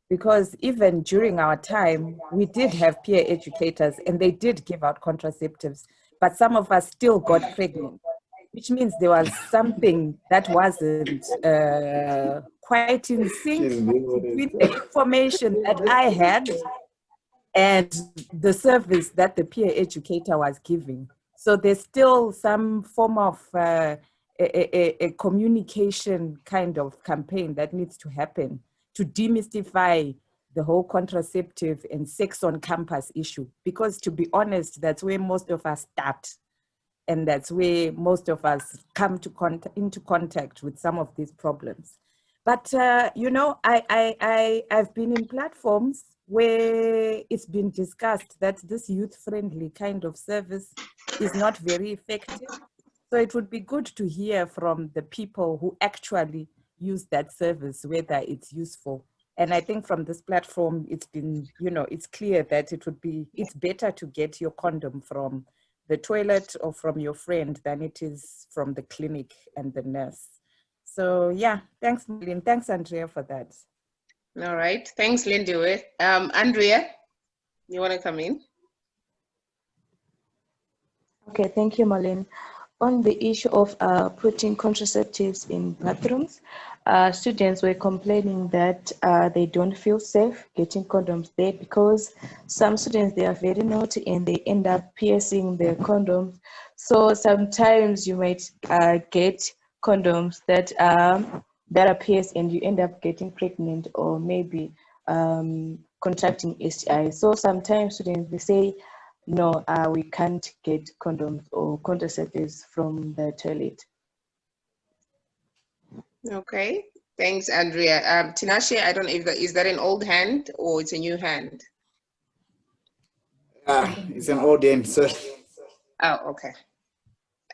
Because even during our time, we did have peer educators and they did give out contraceptives, but some of us still got pregnant, which means there was something that wasn't quite in sync between the information that I had and the service that the peer educator was giving. So there's still some form of a communication kind of campaign that needs to happen to demystify the whole contraceptive and sex on campus issue. Because to be honest, that's where most of us start. And that's where most of us come to into contact with some of these problems. But, you know, I've been in platforms where it's been discussed that this youth-friendly kind of service is not very effective. So it would be good to hear from the people who actually use that service, whether it's useful. And I think from this platform, it's been, you know, it's clear that it's better to get your condom from the toilet or from your friend than it is from the clinic and the nurse. So yeah, thanks, Marlene. Thanks, Andrea, for that. All right, thanks, Lindy. Andrea, you want to come in? Okay, thank you, Marlene. On the issue of putting contraceptives in bathrooms, students were complaining that they don't feel safe getting condoms there because some students, they are very naughty and they end up piercing their condoms. So sometimes you might get condoms that are pierced and you end up getting pregnant or maybe contracting STI. So sometimes students, they say, no, we can't get condoms or contraceptives from the toilet. Okay, thanks, Andrea. Tinashe, I don't know if is that an old hand or it's a new hand? It's an old hand, sir. Oh, okay.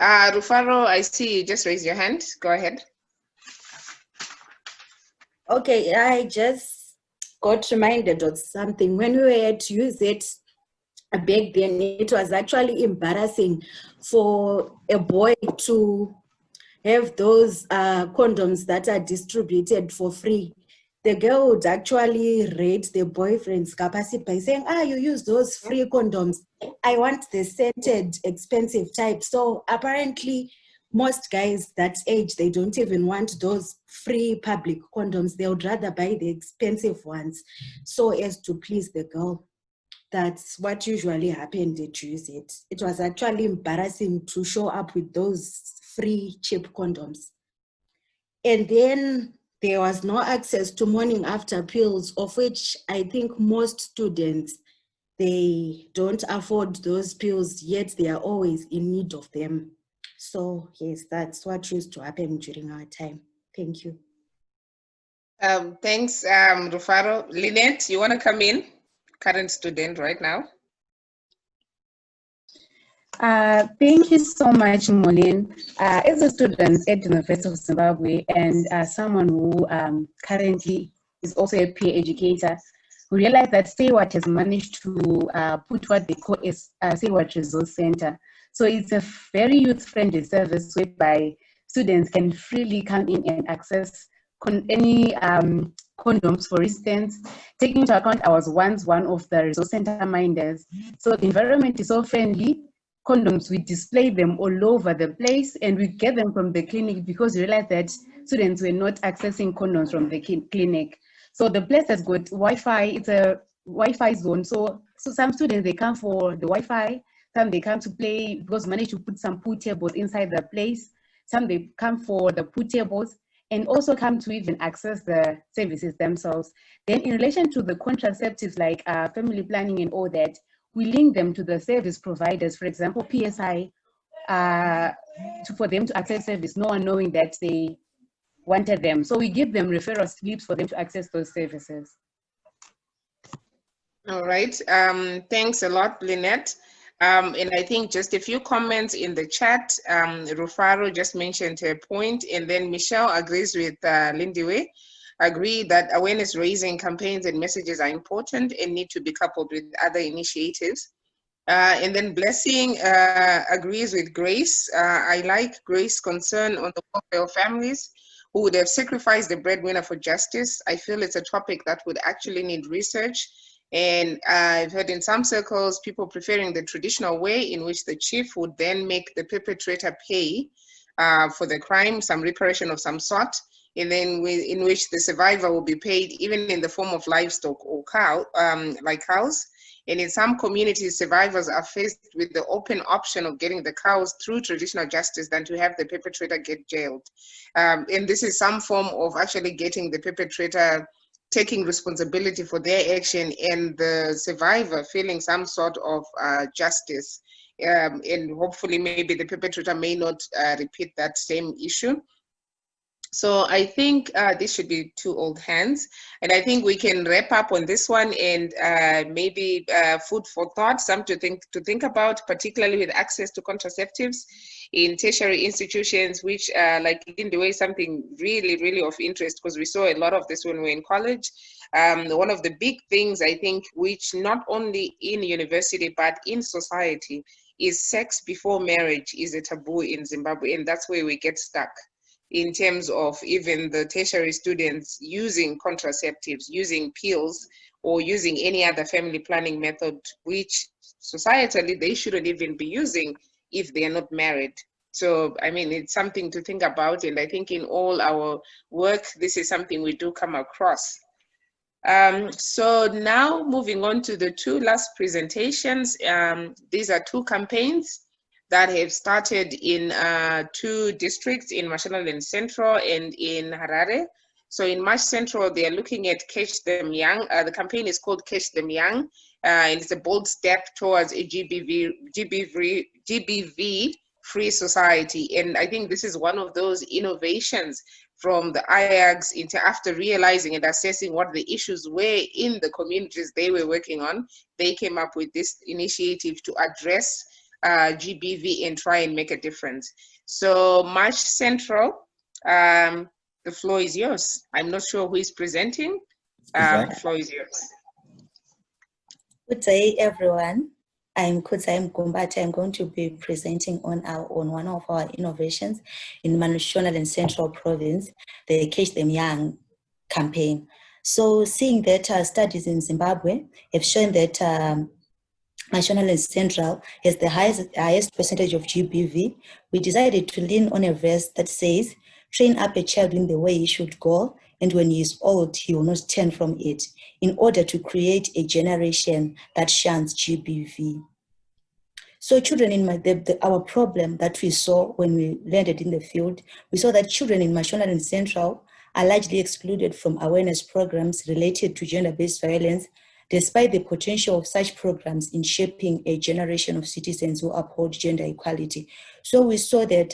Rufaro, I see you just raise your hand. Go ahead. Okay, I just got reminded of something. When we were to use it back then, it was actually embarrassing for a boy to have those condoms that are distributed for free. The girl would actually rate the boyfriend's capacity by saying, you use those free condoms. I want the scented, expensive type. So apparently, most guys that age, they don't even want those free public condoms. They would rather buy the expensive ones so as to please the girl. That's what usually happened at UZ. It was actually embarrassing to show up with those free, cheap condoms. And then there was no access to morning after pills, of which I think most students, they don't afford those pills, yet they are always in need of them. So yes, that's what used to happen during our time. Thank you. Thanks, Rufaro. Lynette, you want to come in? Current student right now. Thank you so much, Molin. As a student at the University of Zimbabwe and someone who currently is also a peer educator, we realized that SAWAT has managed to put what they call a SAWAT Resource Center. So it's a very youth-friendly service whereby students can freely come in and access any condoms, for instance. Taking into account, I was once one of the resource center minders. So the environment is so friendly. Condoms, we display them all over the place and we get them from the clinic because we realized that students were not accessing condoms from the clinic. So the place has got Wi-Fi, it's a Wi-Fi zone. So some students, they come for the Wi-Fi, some they come to play because we managed to put some pool tables inside the place. Some they come for the pool tables and also come to even access the services themselves. Then in relation to the contraceptives like family planning and all that, we link them to the service providers, for example, PSI, for them to access service, no one knowing that they wanted them. So we give them referral slips for them to access those services. All right. Thanks a lot, Lynette. And I think just a few comments in the chat. Rufaro just mentioned her point, and then Michelle agrees with Lindiwe. Agree that awareness raising campaigns and messages are important and need to be coupled with other initiatives. And then Blessing agrees with Grace. I like Grace's concern on the welfare of families who would have sacrificed the breadwinner for justice. I feel it's a topic that would actually need research. And I've heard in some circles, people preferring the traditional way in which the chief would then make the perpetrator pay for the crime, some reparation of some sort, and then in which the survivor will be paid even in the form of livestock or like cows. And in some communities, survivors are faced with the open option of getting the cows through traditional justice than to have the perpetrator get jailed. And this is some form of actually getting the perpetrator taking responsibility for their action and the survivor feeling some sort of justice. And hopefully maybe the perpetrator may not repeat that same issue. So I think this should be two old hands. And I think we can wrap up on this one and maybe food for thought, some to think about, particularly with access to contraceptives in tertiary institutions, which like in the way something really, really of interest, because we saw a lot of this when we were in college. One of the big things I think, which not only in university, but in society, is sex before marriage is a taboo in Zimbabwe, and that's where we get stuck in terms of even the tertiary students using contraceptives, using pills, or using any other family planning method, which societally they shouldn't even be using if they are not married. So, I mean, it's something to think about. And I think in all our work, this is something we do come across. So now moving on to the two last presentations. These are two campaigns that have started in two districts, in Mashonaland Central and in Harare. So in Mash Central, they are looking at Catch Them Young. The campaign is called Catch Them Young, and it's a bold step towards a GBV-free society. And I think this is one of those innovations from the IAGs after realizing and assessing what the issues were in the communities they were working on. They came up with this initiative to address GBV and try and make a difference. So March Central, the floor is yours. I'm not sure who is presenting. The floor is yours. Good day, everyone. I'm Kutsai Mgumbati. I'm going to be presenting on one of our innovations in Mashonaland Central Province, the Catch Them Young campaign. So seeing that studies in Zimbabwe have shown that Mashonaland Central has the highest percentage of GBV, we decided to lean on a verse that says, train up a child in the way he should go, and when he is old, he will not turn from it, in order to create a generation that shuns GBV. So children in our problem that we saw when we landed in the field, we saw that children in Mashonaland Central are largely excluded from awareness programs related to gender-based violence, despite the potential of such programs in shaping a generation of citizens who uphold gender equality. So we saw that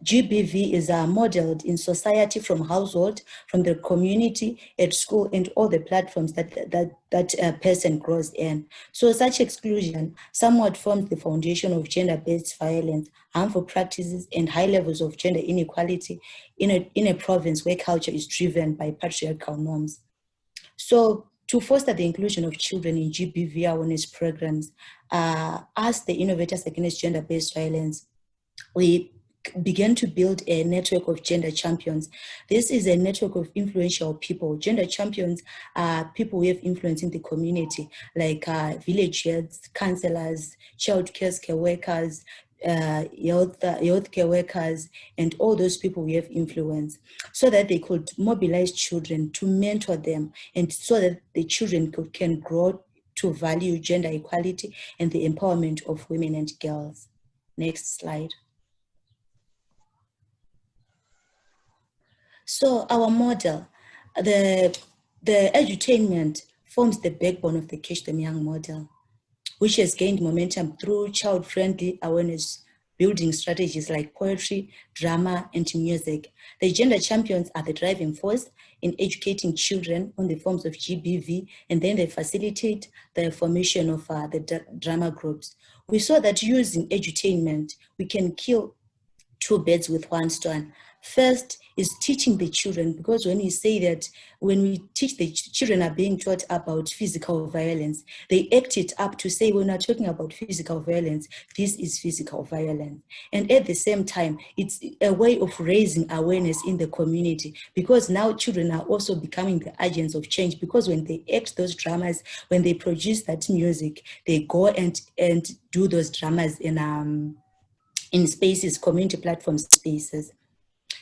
GBV is modeled in society, from household, from the community, at school, and all the platforms that a person grows in. So such exclusion somewhat forms the foundation of gender-based violence, harmful practices, and high levels of gender inequality in a province where culture is driven by patriarchal norms. So to foster the inclusion of children in GBV awareness programs, as the Innovators Against Gender-Based Violence, we began to build a network of gender champions. This is a network of influential people. Gender champions are people who have influence in the community, like village heads, counselors, child care workers, health care workers, and all those people who have influence, so that they could mobilize children to mentor them, and so that the children can grow to value gender equality and the empowerment of women and girls. Next slide. So our model, the edutainment forms the backbone of the Catch Them Young model, which has gained momentum through child-friendly awareness building strategies like poetry, drama, and music. The gender champions are the driving force in educating children on the forms of GBV, and then they facilitate the formation of the drama groups. We saw that using edutainment, we can kill two birds with one stone. First is teaching the children, because when we say that, when we teach the children are being taught about physical violence, they act it up to say, when we're talking about physical violence, this is physical violence. And at the same time, it's a way of raising awareness in the community, because now children are also becoming the agents of change, because when they act those dramas, when they produce that music, they go and do those dramas in spaces, community platform spaces.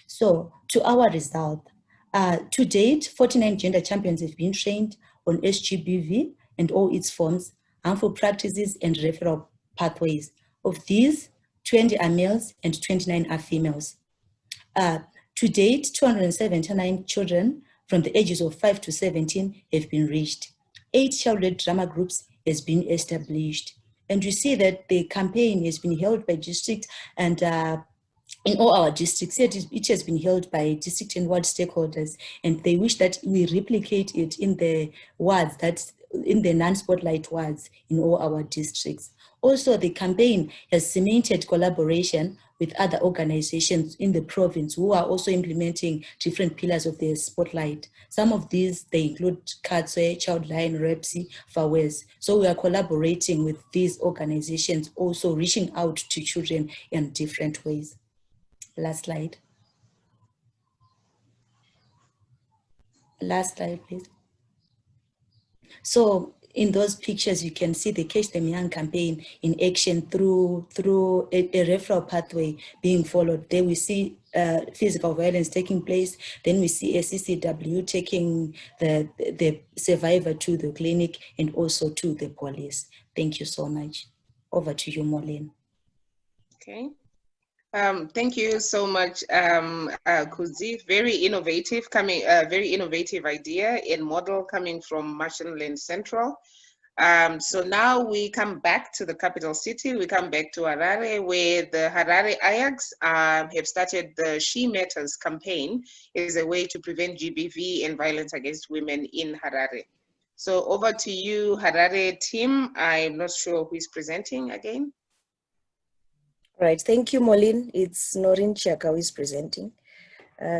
So to our result, to date, 49 gender champions have been trained on SGBV and all its forms, harmful practices and referral pathways. Of these, 20 are males and 29 are females. To date, 279 children from the ages of 5 to 17 have been reached. 8 child-led drama groups has been established. And you see that the campaign has been held by district and in all our districts. It has been held by district and ward stakeholders, and they wish that we replicate it in the wards, in the non-spotlight wards in all our districts. Also, the campaign has cemented collaboration with other organizations in the province who are also implementing different pillars of the spotlight. Some of these, they include Katswe, Childline, Repsi, Fawes. So we are collaborating with these organizations, also reaching out to children in different ways. Last slide. Last slide, please. So in those pictures, you can see the Catch Them Young campaign in action through a referral pathway being followed. There we see physical violence taking place. Then we see a CCW taking the survivor to the clinic and also to the police. Thank you so much. Over to you, Maureen. Okay. Thank you so much, Kuzi. Very innovative idea and model coming from Mashonaland Central. So now we come back to the capital city. We come back to Harare, where the Harare IAGs have started the She Matters campaign as a way to prevent GBV and violence against women in Harare. So over to you, Harare team. I'm not sure who is presenting again. Right, thank you, Maureen. It's Noreen Chaka who is presenting.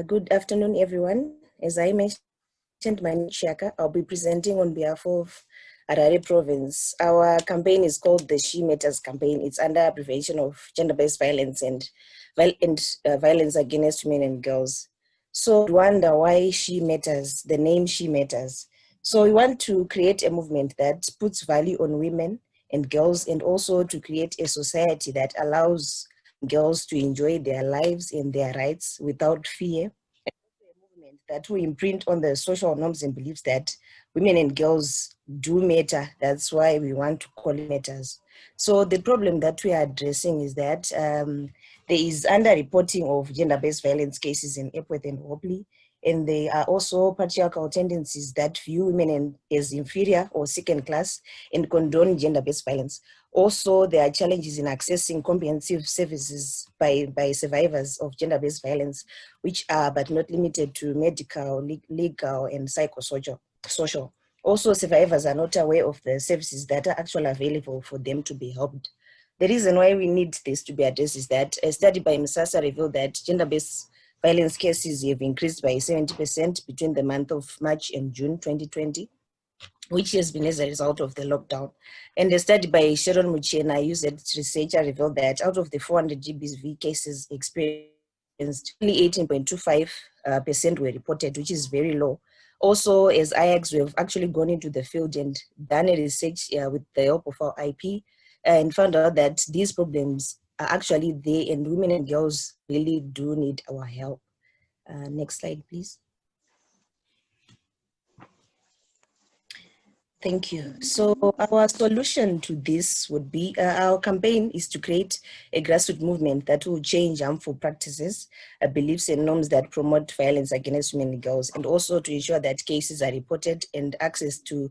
Good afternoon, everyone. As I mentioned, my name is Chaka. I'll be presenting on behalf of Harare Province. Our campaign is called the She Matters campaign. It's under prevention of gender-based violence and violence against women and girls. So you wonder why She Matters, the name She Matters. So we want to create a movement that puts value on women and girls, and also to create a society that allows girls to enjoy their lives and their rights without fear. And also a movement that will imprint on the social norms and beliefs that women and girls do matter. That's why we want to call it matters. So the problem that we are addressing is that there is underreporting of gender-based violence cases in Epworth and Hopley. And there are also patriarchal tendencies that view women as inferior or second class and condone gender-based violence. Also, there are challenges in accessing comprehensive services by survivors of gender-based violence, which are but not limited to medical, legal, and psychosocial. Also, survivors are not aware of the services that are actually available for them to be helped. The reason why we need this to be addressed is that a study by MSASA revealed that gender-based violence cases have increased by 70% between the month of March and June 2020, which has been as a result of the lockdown. And a study by Sharon Muchena, a UZ researcher, revealed that out of the 400 GBV cases experienced, only 18.25% were reported, which is very low. Also, as IAGs, we have actually gone into the field and done a research with the help of our IP and found out that these problems are actually there, and women and girls really do need our help. Next slide, please. Thank you. So our solution to this would be, our campaign is to create a grassroots movement that will change harmful practices, beliefs and norms that promote violence against women and girls, and also to ensure that cases are reported and access to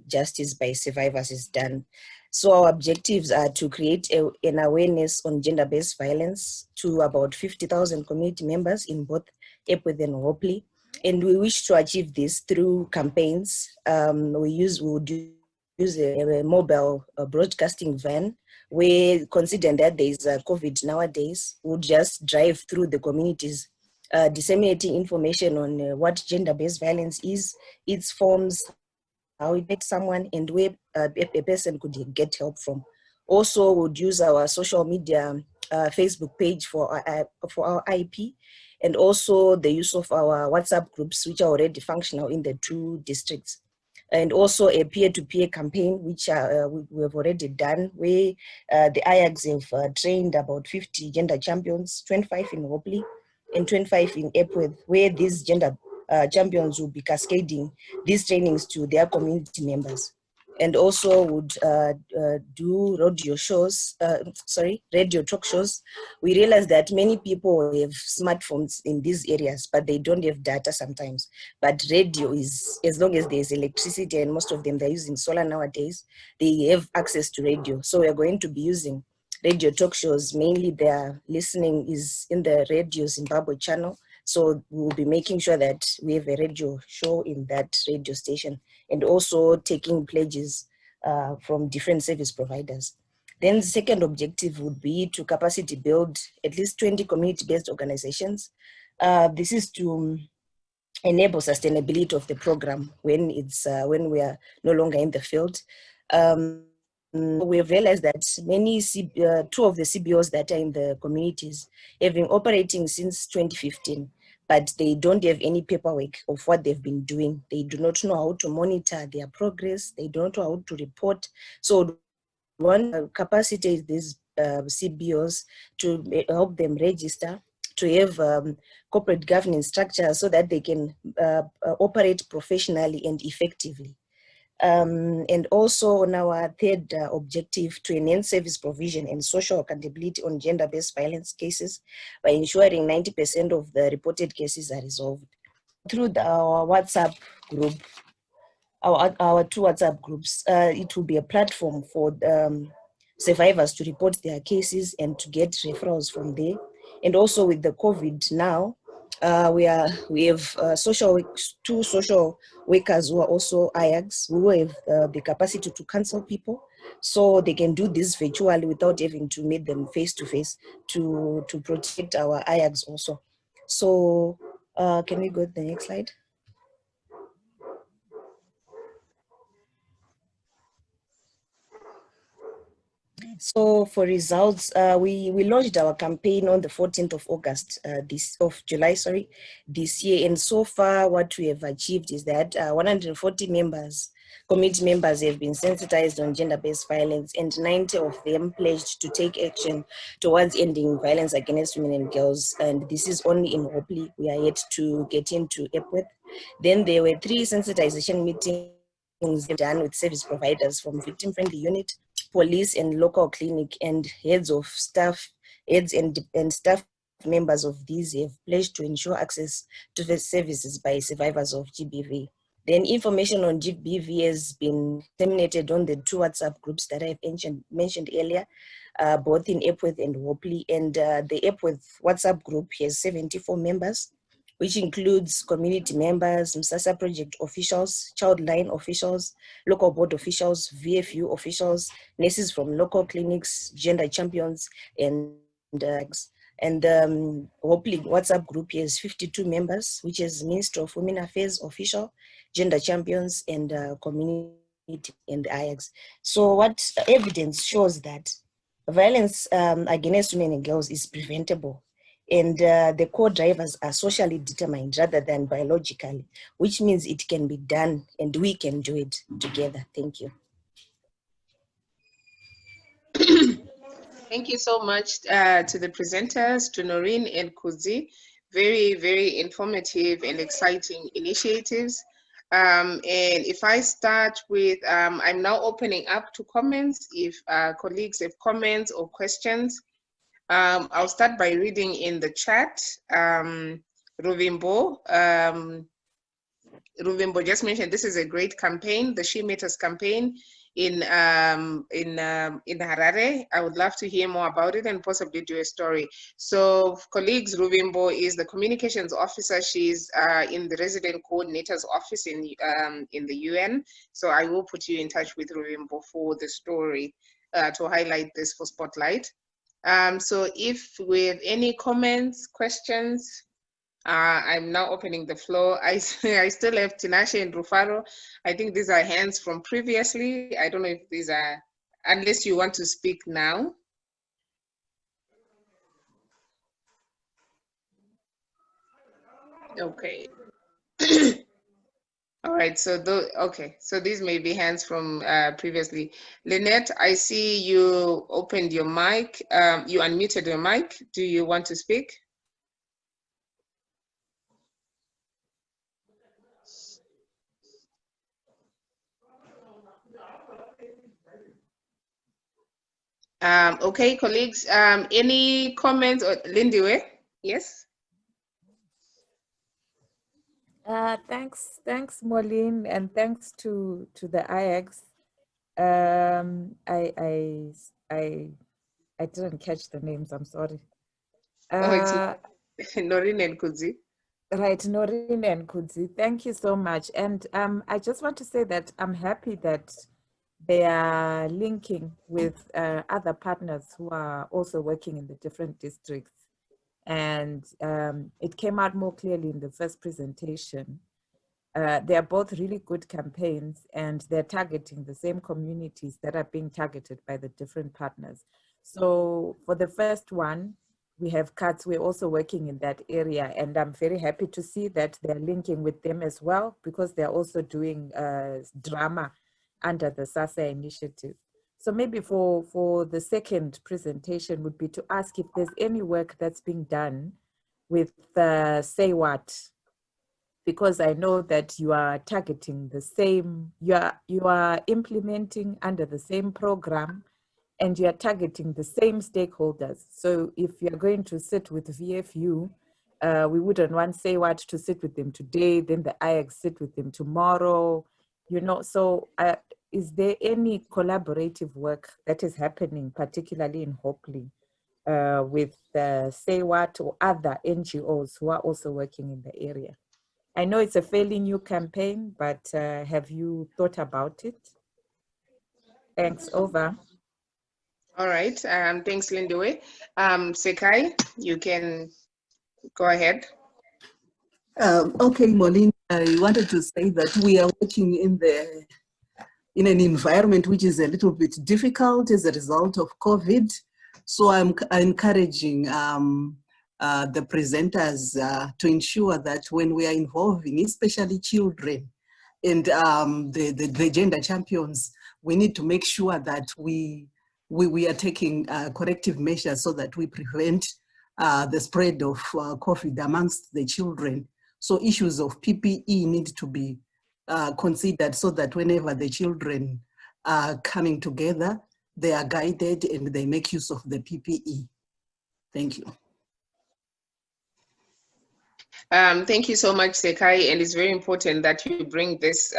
justice by survivors is done. So our objectives are to create an awareness on gender-based violence to about 50,000 community members in both Epworth and Hopley. And we wish to achieve this through campaigns. We would use a mobile broadcasting van, where, considering that there is COVID nowadays, would just drive through the communities, disseminating information on what gender-based violence is, its forms, how it affects someone, and where a person could get help from. Also, would use our social media Facebook page for our IP, and also the use of our WhatsApp groups, which are already functional in the 2 districts. And also a peer-to-peer campaign, which we have already done, where the IAGs have trained about 50 gender champions, 25 in Hopley and 25 in Epworth, where these gender champions will be cascading these trainings to their community members. And also would do radio talk shows. We realize that many people have smartphones in these areas, but they don't have data sometimes. But radio is, as long as there's electricity, and most of them they're using solar nowadays, they have access to radio. So we're going to be using radio talk shows. Mainly their listening is in the Radio Zimbabwe channel. So we'll be making sure that we have a radio show in that radio station, and also taking pledges from different service providers. Then the second objective would be to capacity build at least 20 community-based organizations. This is to enable sustainability of the program when we are no longer in the field. We have realized that many 2 of the CBOs that are in the communities have been operating since 2015, but they don't have any paperwork of what they've been doing. They do not know how to monitor their progress. They don't know how to report. So one capacitate these CBOs to help them register, to have corporate governance structure so that they can operate professionally and effectively. And also on our third objective, to enhance service provision and social accountability on gender-based violence cases by ensuring 90% of the reported cases are resolved. Through our WhatsApp group, our 2 WhatsApp groups, it will be a platform for survivors to report their cases and to get referrals from there. And also with the COVID now, we have 2 social workers who are also IAGs, who have the capacity to counsel people, so they can do this virtually without having to meet them face to face, to protect our IAGs also. So can we go to the next slide? So for results, we launched our campaign on the 14th of August, July, this year. And so far what we have achieved is that 140 community members have been sensitized on gender-based violence, and 90 of them pledged to take action towards ending violence against women and girls. And this is only in Hopley. We are yet to get into Epworth. Then there were 3 sensitization meetings done with service providers from victim-friendly unit, police and local clinic, and heads and staff members of these have pledged to ensure access to the services by survivors of GBV. Then information on GBV has been disseminated on the 2 WhatsApp groups that I've mentioned earlier, both in Epworth and Hopley. And the Epworth WhatsApp group has 74 members, which includes community members, MSASA project officials, Childline officials, local board officials, VFU officials, nurses from local clinics, gender champions, and Hopley WhatsApp group has 52 members, which is Ministry of Women Affairs official, gender champions, and community and IAGs. So what evidence shows that violence against women and girls is preventable, and the core drivers are socially determined rather than biologically, which means it can be done and we can do it together. Thank you. Thank you so much to the presenters, to Noreen and Kuzi. Very, very informative and exciting initiatives. And if I start with, I'm now opening up to comments. If colleagues have comments or questions, I'll start by reading in the chat. Ruvimbo, Ruvimbo just mentioned this is a great campaign, the She Matters campaign in Harare. I would love to hear more about it and possibly do a story. So colleagues, Ruvimbo is the communications officer. She's in the resident coordinator's office in the UN. So I will put you in touch with Ruvimbo for the story to highlight this for Spotlight. So if we have any comments, questions, I'm now opening the floor. I still have Tinashe and Rufaro. I think these are hands from previously. I don't know if these are, unless you want to speak now. Okay. All right, so okay, so these may be hands from previously. Lynette, I see you opened your mic, you unmuted your mic. Do you want to speak? Okay, colleagues, any comments? Or Lindiwe? Yes? Thanks, Maureen, and thanks to the IAGs. I didn't catch the names. I'm sorry. It's Noreen and Kudzi. Right, Noreen and Kudzi. Thank you so much. And I just want to say that I'm happy that they are linking with other partners who are also working in the different districts. And it came out more clearly in the first presentation. They are both really good campaigns, and they're targeting the same communities that are being targeted by the different partners. So for the first one, we have CATS, we're also working in that area, and I'm very happy to see that they're linking with them as well, because they're also doing drama under the SASA initiative. So maybe for the second presentation would be to ask if there's any work that's being done with Say What, because I know that you are targeting the same, you are implementing under the same program, and you are targeting the same stakeholders. So if you're going to sit with VFU, we wouldn't want Say What to sit with them today, then the IAG sit with them tomorrow, you know. So is there any collaborative work that is happening, particularly in Hopley, with Say What or other NGOs who are also working in the area? I know it's a fairly new campaign, but have you thought about it? Thanks, over. All right, thanks, Lindiwe. Sekai, you can go ahead. Okay, Maureen, I wanted to say that we are working in an environment which is a little bit difficult as a result of COVID. So I'm encouraging the presenters to ensure that when we are involving, especially children and the gender champions, we need to make sure that we are taking corrective measures so that we prevent the spread of COVID amongst the children. So issues of PPE need to be considered so that whenever the children are coming together, they are guided and they make use of the PPE. Thank you. Thank you so much, Sekai, and it's very important that you bring this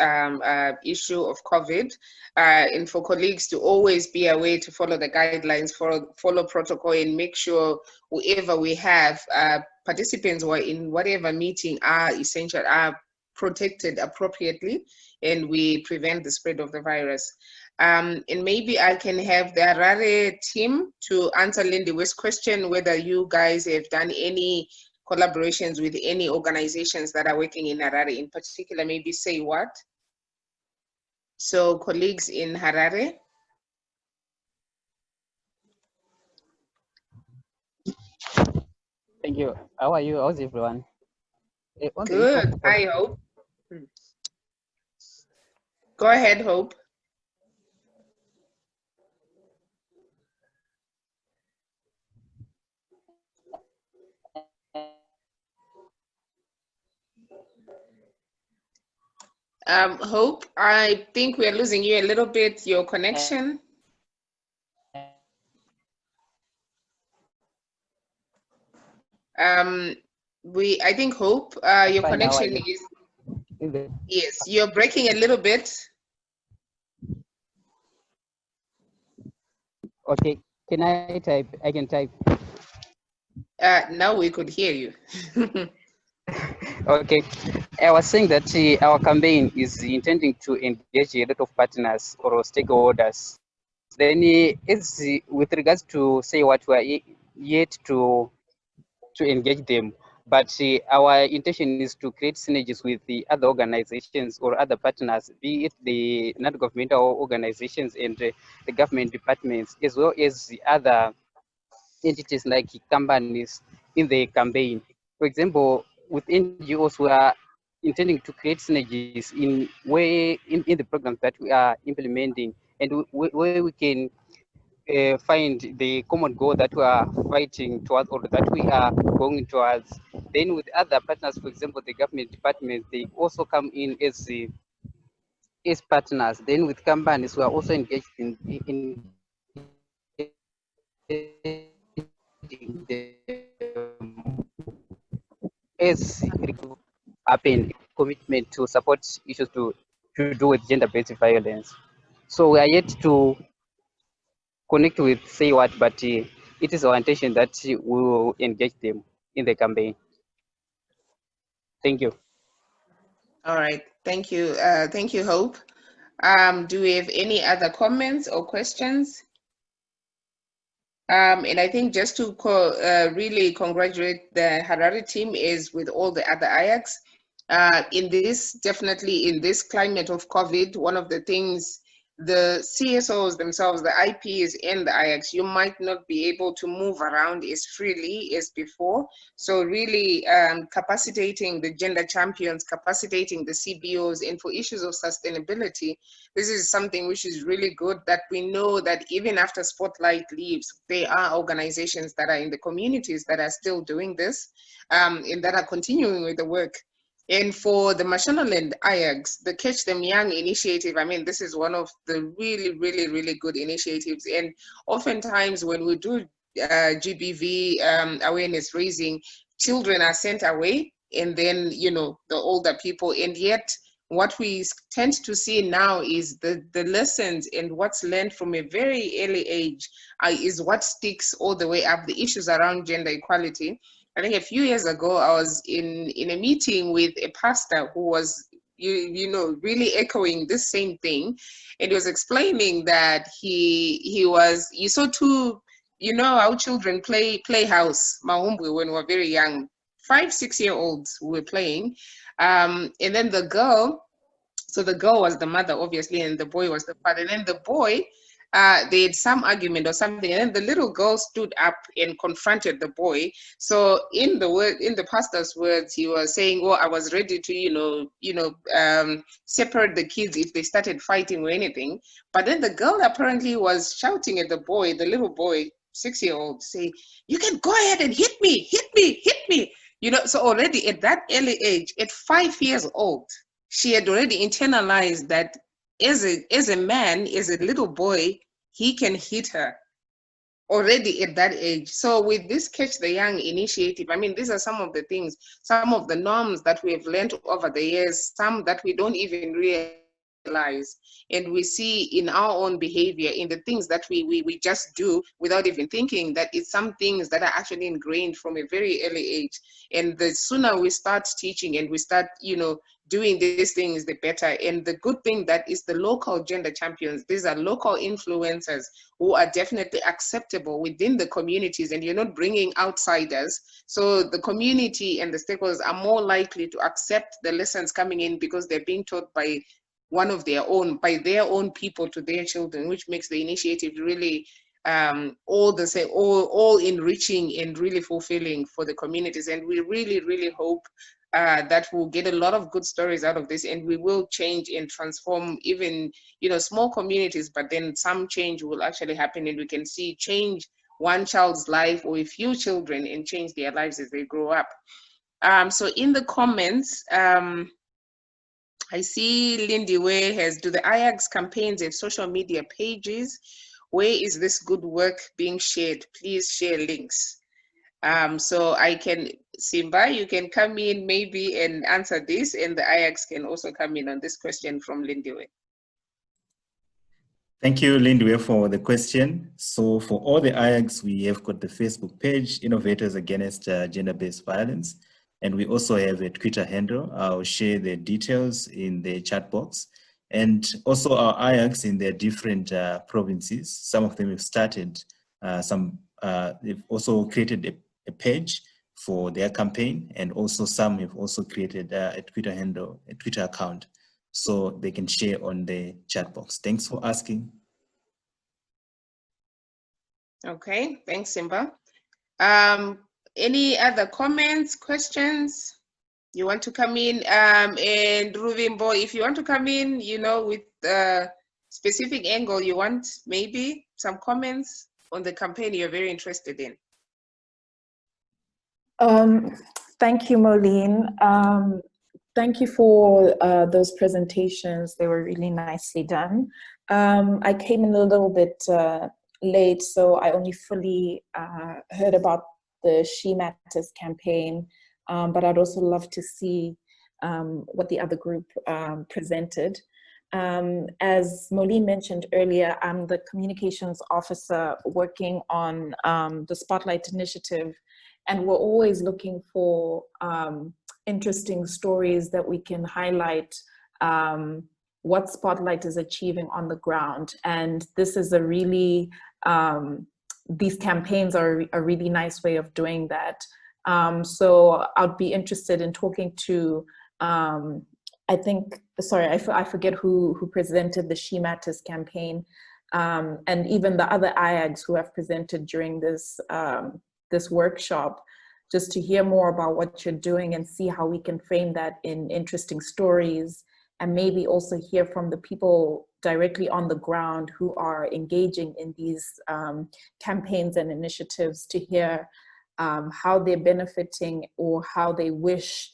issue of COVID and for colleagues to always be aware to follow the guidelines, follow protocol, and make sure whoever we have, participants who are in whatever meeting are essential, are protected appropriately, and we prevent the spread of the virus. And maybe I can have the Harare team to answer Lindiwe's question, whether you guys have done any collaborations with any organizations that are working in Harare, in particular, maybe Say What. So colleagues in Harare. Thank you. How are you? How's everyone? Good. Hi, Hope. Go ahead, Hope. Hope, I think we're losing you a little bit, your connection. I think Hope, your Fine, how are connection you? is, yes, you're breaking a little bit. Okay, can I type? I can type. Now we could hear you. Okay, I was saying that our campaign is intending to engage a lot of partners or stakeholders. Then, with regards to say what we are yet to engage them, but our intention is to create synergies with the other organizations or other partners, be it the non-governmental organizations and the government departments, as well as the other entities like companies in the campaign. For example, with NGOs, we are intending to create synergies in the programs that we are implementing, and where we can find the common goal that we are fighting towards or that we are going towards. Then with other partners, for example, the government departments, they also come in as partners. Then with companies, we are also engaged in as happen commitment to support issues to do with gender-based violence. So we are yet to connect with say what, but it is our intention that we will engage them in the campaign. Thank you. All right, thank you. Thank you, Hope. Do we have any other comments or questions? And I think just to really congratulate the Harare team is with all the other IAGs. Definitely in this climate of COVID, one of the things the CSOs themselves, the IPs and the IAGs, you might not be able to move around as freely as before. So really capacitating the gender champions, capacitating the CBOs, and for issues of sustainability, this is something which is really good, that we know that even after Spotlight leaves, there are organizations that are in the communities that are still doing this and that are continuing with the work. And for the Mashonaland IAGs, the Catch Them Young initiative, I mean, this is one of the really, really, really good initiatives. And oftentimes when we do GBV awareness raising, children are sent away, and then, you know, the older people, and yet what we tend to see now is the lessons and what's learned from a very early age is what sticks all the way up, the issues around gender equality. I think a few years ago, I was in a meeting with a pastor who was, you know, really echoing this same thing. And he was explaining that you saw two, you know, how children play house, mahumbwe, when we were very young, 5-6-year-olds who were playing. And then the girl was the mother, obviously, and the boy was the father. And then the boy, they had some argument or something, and then the little girl stood up and confronted the boy. So in the pastor's words, he was saying, "Oh, I was ready to, separate the kids if they started fighting or anything." But then the girl apparently was shouting at the boy, the little boy, 6-year-old, say, "You can go ahead and hit me, hit me, hit me." You know, so already at that early age, at 5 years old, she had already internalized that as a man, as a little boy, he can hit her already at that age. So with this Catch the Young initiative, I mean, these are some of the things, some of the norms that we have learned over the years, some that we don't even realize, and we see in our own behavior, in the things that we just do without even thinking, that it's some things that are actually ingrained from a very early age. And the sooner we start teaching and we start, doing these things, the better. And the good thing that is the local gender champions, these are local influencers who are definitely acceptable within the communities, and you're not bringing outsiders. So the community and the stakeholders are more likely to accept the lessons coming in because they're being taught by their own people to their children, which makes the initiative really all enriching and really fulfilling for the communities. And we really, really hope that we'll get a lot of good stories out of this, and we will change and transform even, small communities, but then some change will actually happen, and we can see change one child's life or a few children and change their lives as they grow up. So in the comments, I see Lindy Way has, do the IAG's campaigns and social media pages? Where is this good work being shared? Please share links. So I can, Simba, you can come in maybe and answer this, and the IAGs can also come in on this question from Lindy Way. Thank you, Lindwe, for the question. So for all the IAGs, we have got the Facebook page, Innovators Against Gender-Based Violence. And we also have a Twitter handle. I'll share the details in the chat box. And also our IAGs in their different provinces. Some of them have started, they've also created a page for their campaign. And also some have also created a Twitter handle, a Twitter account, so they can share on the chat box. Thanks for asking. Okay, thanks, Simba. Any other comments, questions? You want to come in? And Ruvimbo, if you want to come in, you know, with a specific angle you want, maybe some comments on the campaign you're very interested in. Thank you, Moline. Thank you for those presentations. They were really nicely done. I came in a little bit late, so I only fully heard about the She Matters campaign, but I'd also love to see what the other group presented. As Moline mentioned earlier, I'm the communications officer working on the Spotlight Initiative, and we're always looking for interesting stories that we can highlight what Spotlight is achieving on the ground. And this is a really, these campaigns are a really nice way of doing that. So I'd be interested in talking to, I think, sorry, I forget who presented the She Matters campaign, and even the other IAGs who have presented during this, this workshop, just to hear more about what you're doing and see how we can frame that in interesting stories, and maybe also hear from the people directly on the ground who are engaging in these campaigns and initiatives, to hear how they're benefiting or how they wish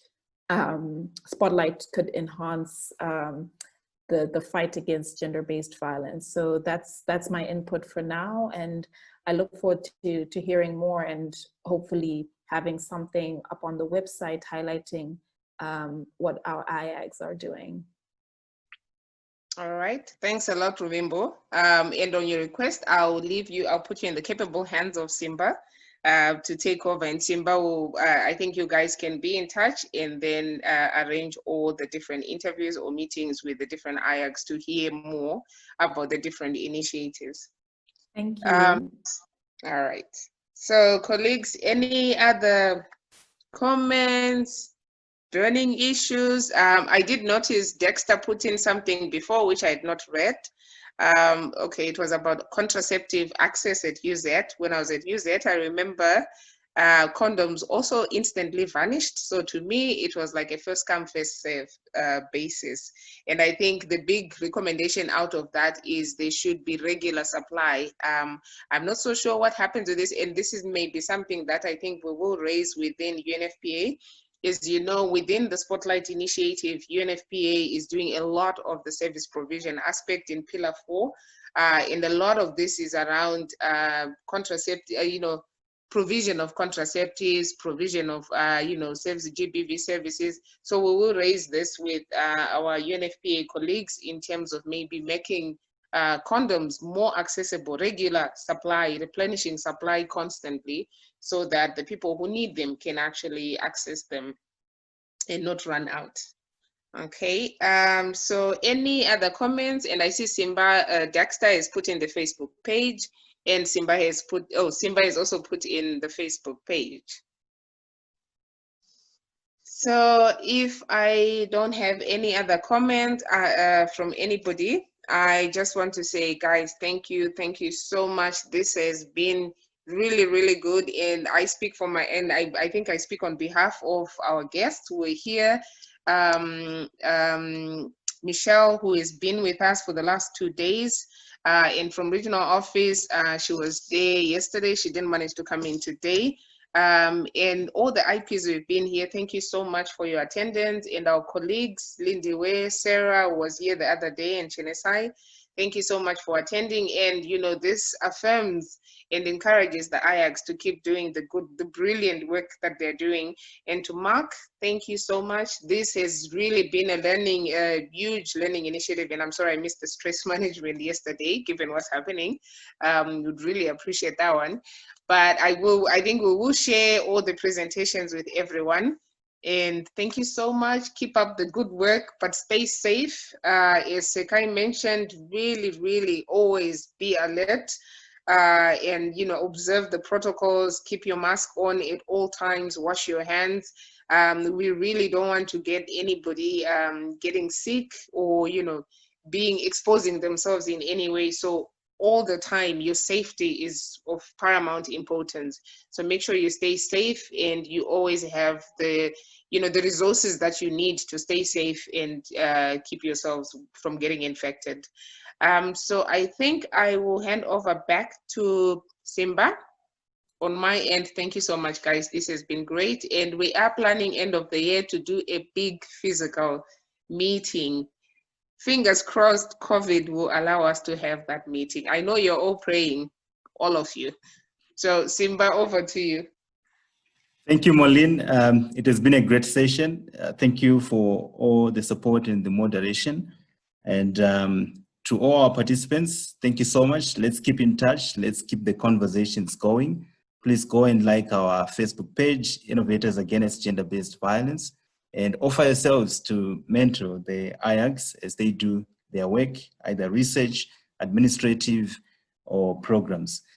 Spotlight could enhance the fight against gender-based violence. So that's my input for now, and I look forward to hearing more and hopefully having something up on the website highlighting what our IAGs are doing. All right, thanks a lot, Ruvimbo. And on your request, I'll put you in the capable hands of Simba to take over, and Simba will, I think you guys can be in touch and then arrange all the different interviews or meetings with the different IAGs to hear more about the different initiatives. Thank you. All right. So colleagues, any other comments, burning issues? I did notice Dexter put in something before which I had not read. Okay, it was about contraceptive access at UZ. When I was at UZ, I remember condoms also instantly vanished. So to me, it was like a first come, first serve basis. And I think the big recommendation out of that is there should be regular supply. I'm not so sure what happened to this, and this is maybe something that I think we will raise within UNFPA. Is, you know, within the Spotlight Initiative, UNFPA is doing a lot of the service provision aspect in Pillar 4, and a lot of this is around contraceptive, you know, provision of contraceptives, provision of, you know, service, GBV services. So we will raise this with our UNFPA colleagues in terms of maybe making condoms more accessible, regular supply, replenishing supply constantly, so that the people who need them can actually access them and not run out. Okay, so any other comments? And I see Simba Dexter is put in the Facebook page, and Simba has put, Simba is also put in the Facebook page. So if I don't have any other comment from anybody, I just want to say, guys, thank you so much. This has been really, really good, and I speak for my end. I think I speak on behalf of our guests who are here. Michelle, who has been with us for the last 2 days, and from regional office, she was there yesterday. She didn't manage to come in today. And all the IPs who've been here, thank you so much for your attendance. And our colleagues, Lindy Way, Sarah was here the other day, and Chinesai. Thank you so much for attending. And, you know, this affirms and encourages the IAGs to keep doing the brilliant work that they're doing. And to Mark, thank you so much. This has really been a huge learning initiative. And I'm sorry I missed the stress management yesterday, given what's happening. Would really appreciate that one. But I think we will share all the presentations with everyone. And thank you so much. Keep up the good work, but stay safe. As Sekai mentioned, really always be alert and, you know, observe the protocols, keep your mask on at all times, wash your hands. We really don't want to get anybody getting sick or, you know, exposing themselves in any way. So all the time, your safety is of paramount importance. So make sure you stay safe and you always have the resources that you need to stay safe and keep yourselves from getting infected. So I think I will hand over back to Simba. On my end, thank you so much, guys. This has been great. And we are planning end of the year to do a big physical meeting. Fingers crossed COVID will allow us to have that meeting. I know you're all praying, all of you. So Simba, over to you. Thank you, Moline. It has been a great session. Thank you for all the support and the moderation. And to all our participants, thank you so much. Let's keep in touch. Let's keep the conversations going. Please go and like our Facebook page, Innovators Against Gender-Based Violence, and offer yourselves to mentor the IAGs as they do their work, either research, administrative, or programs.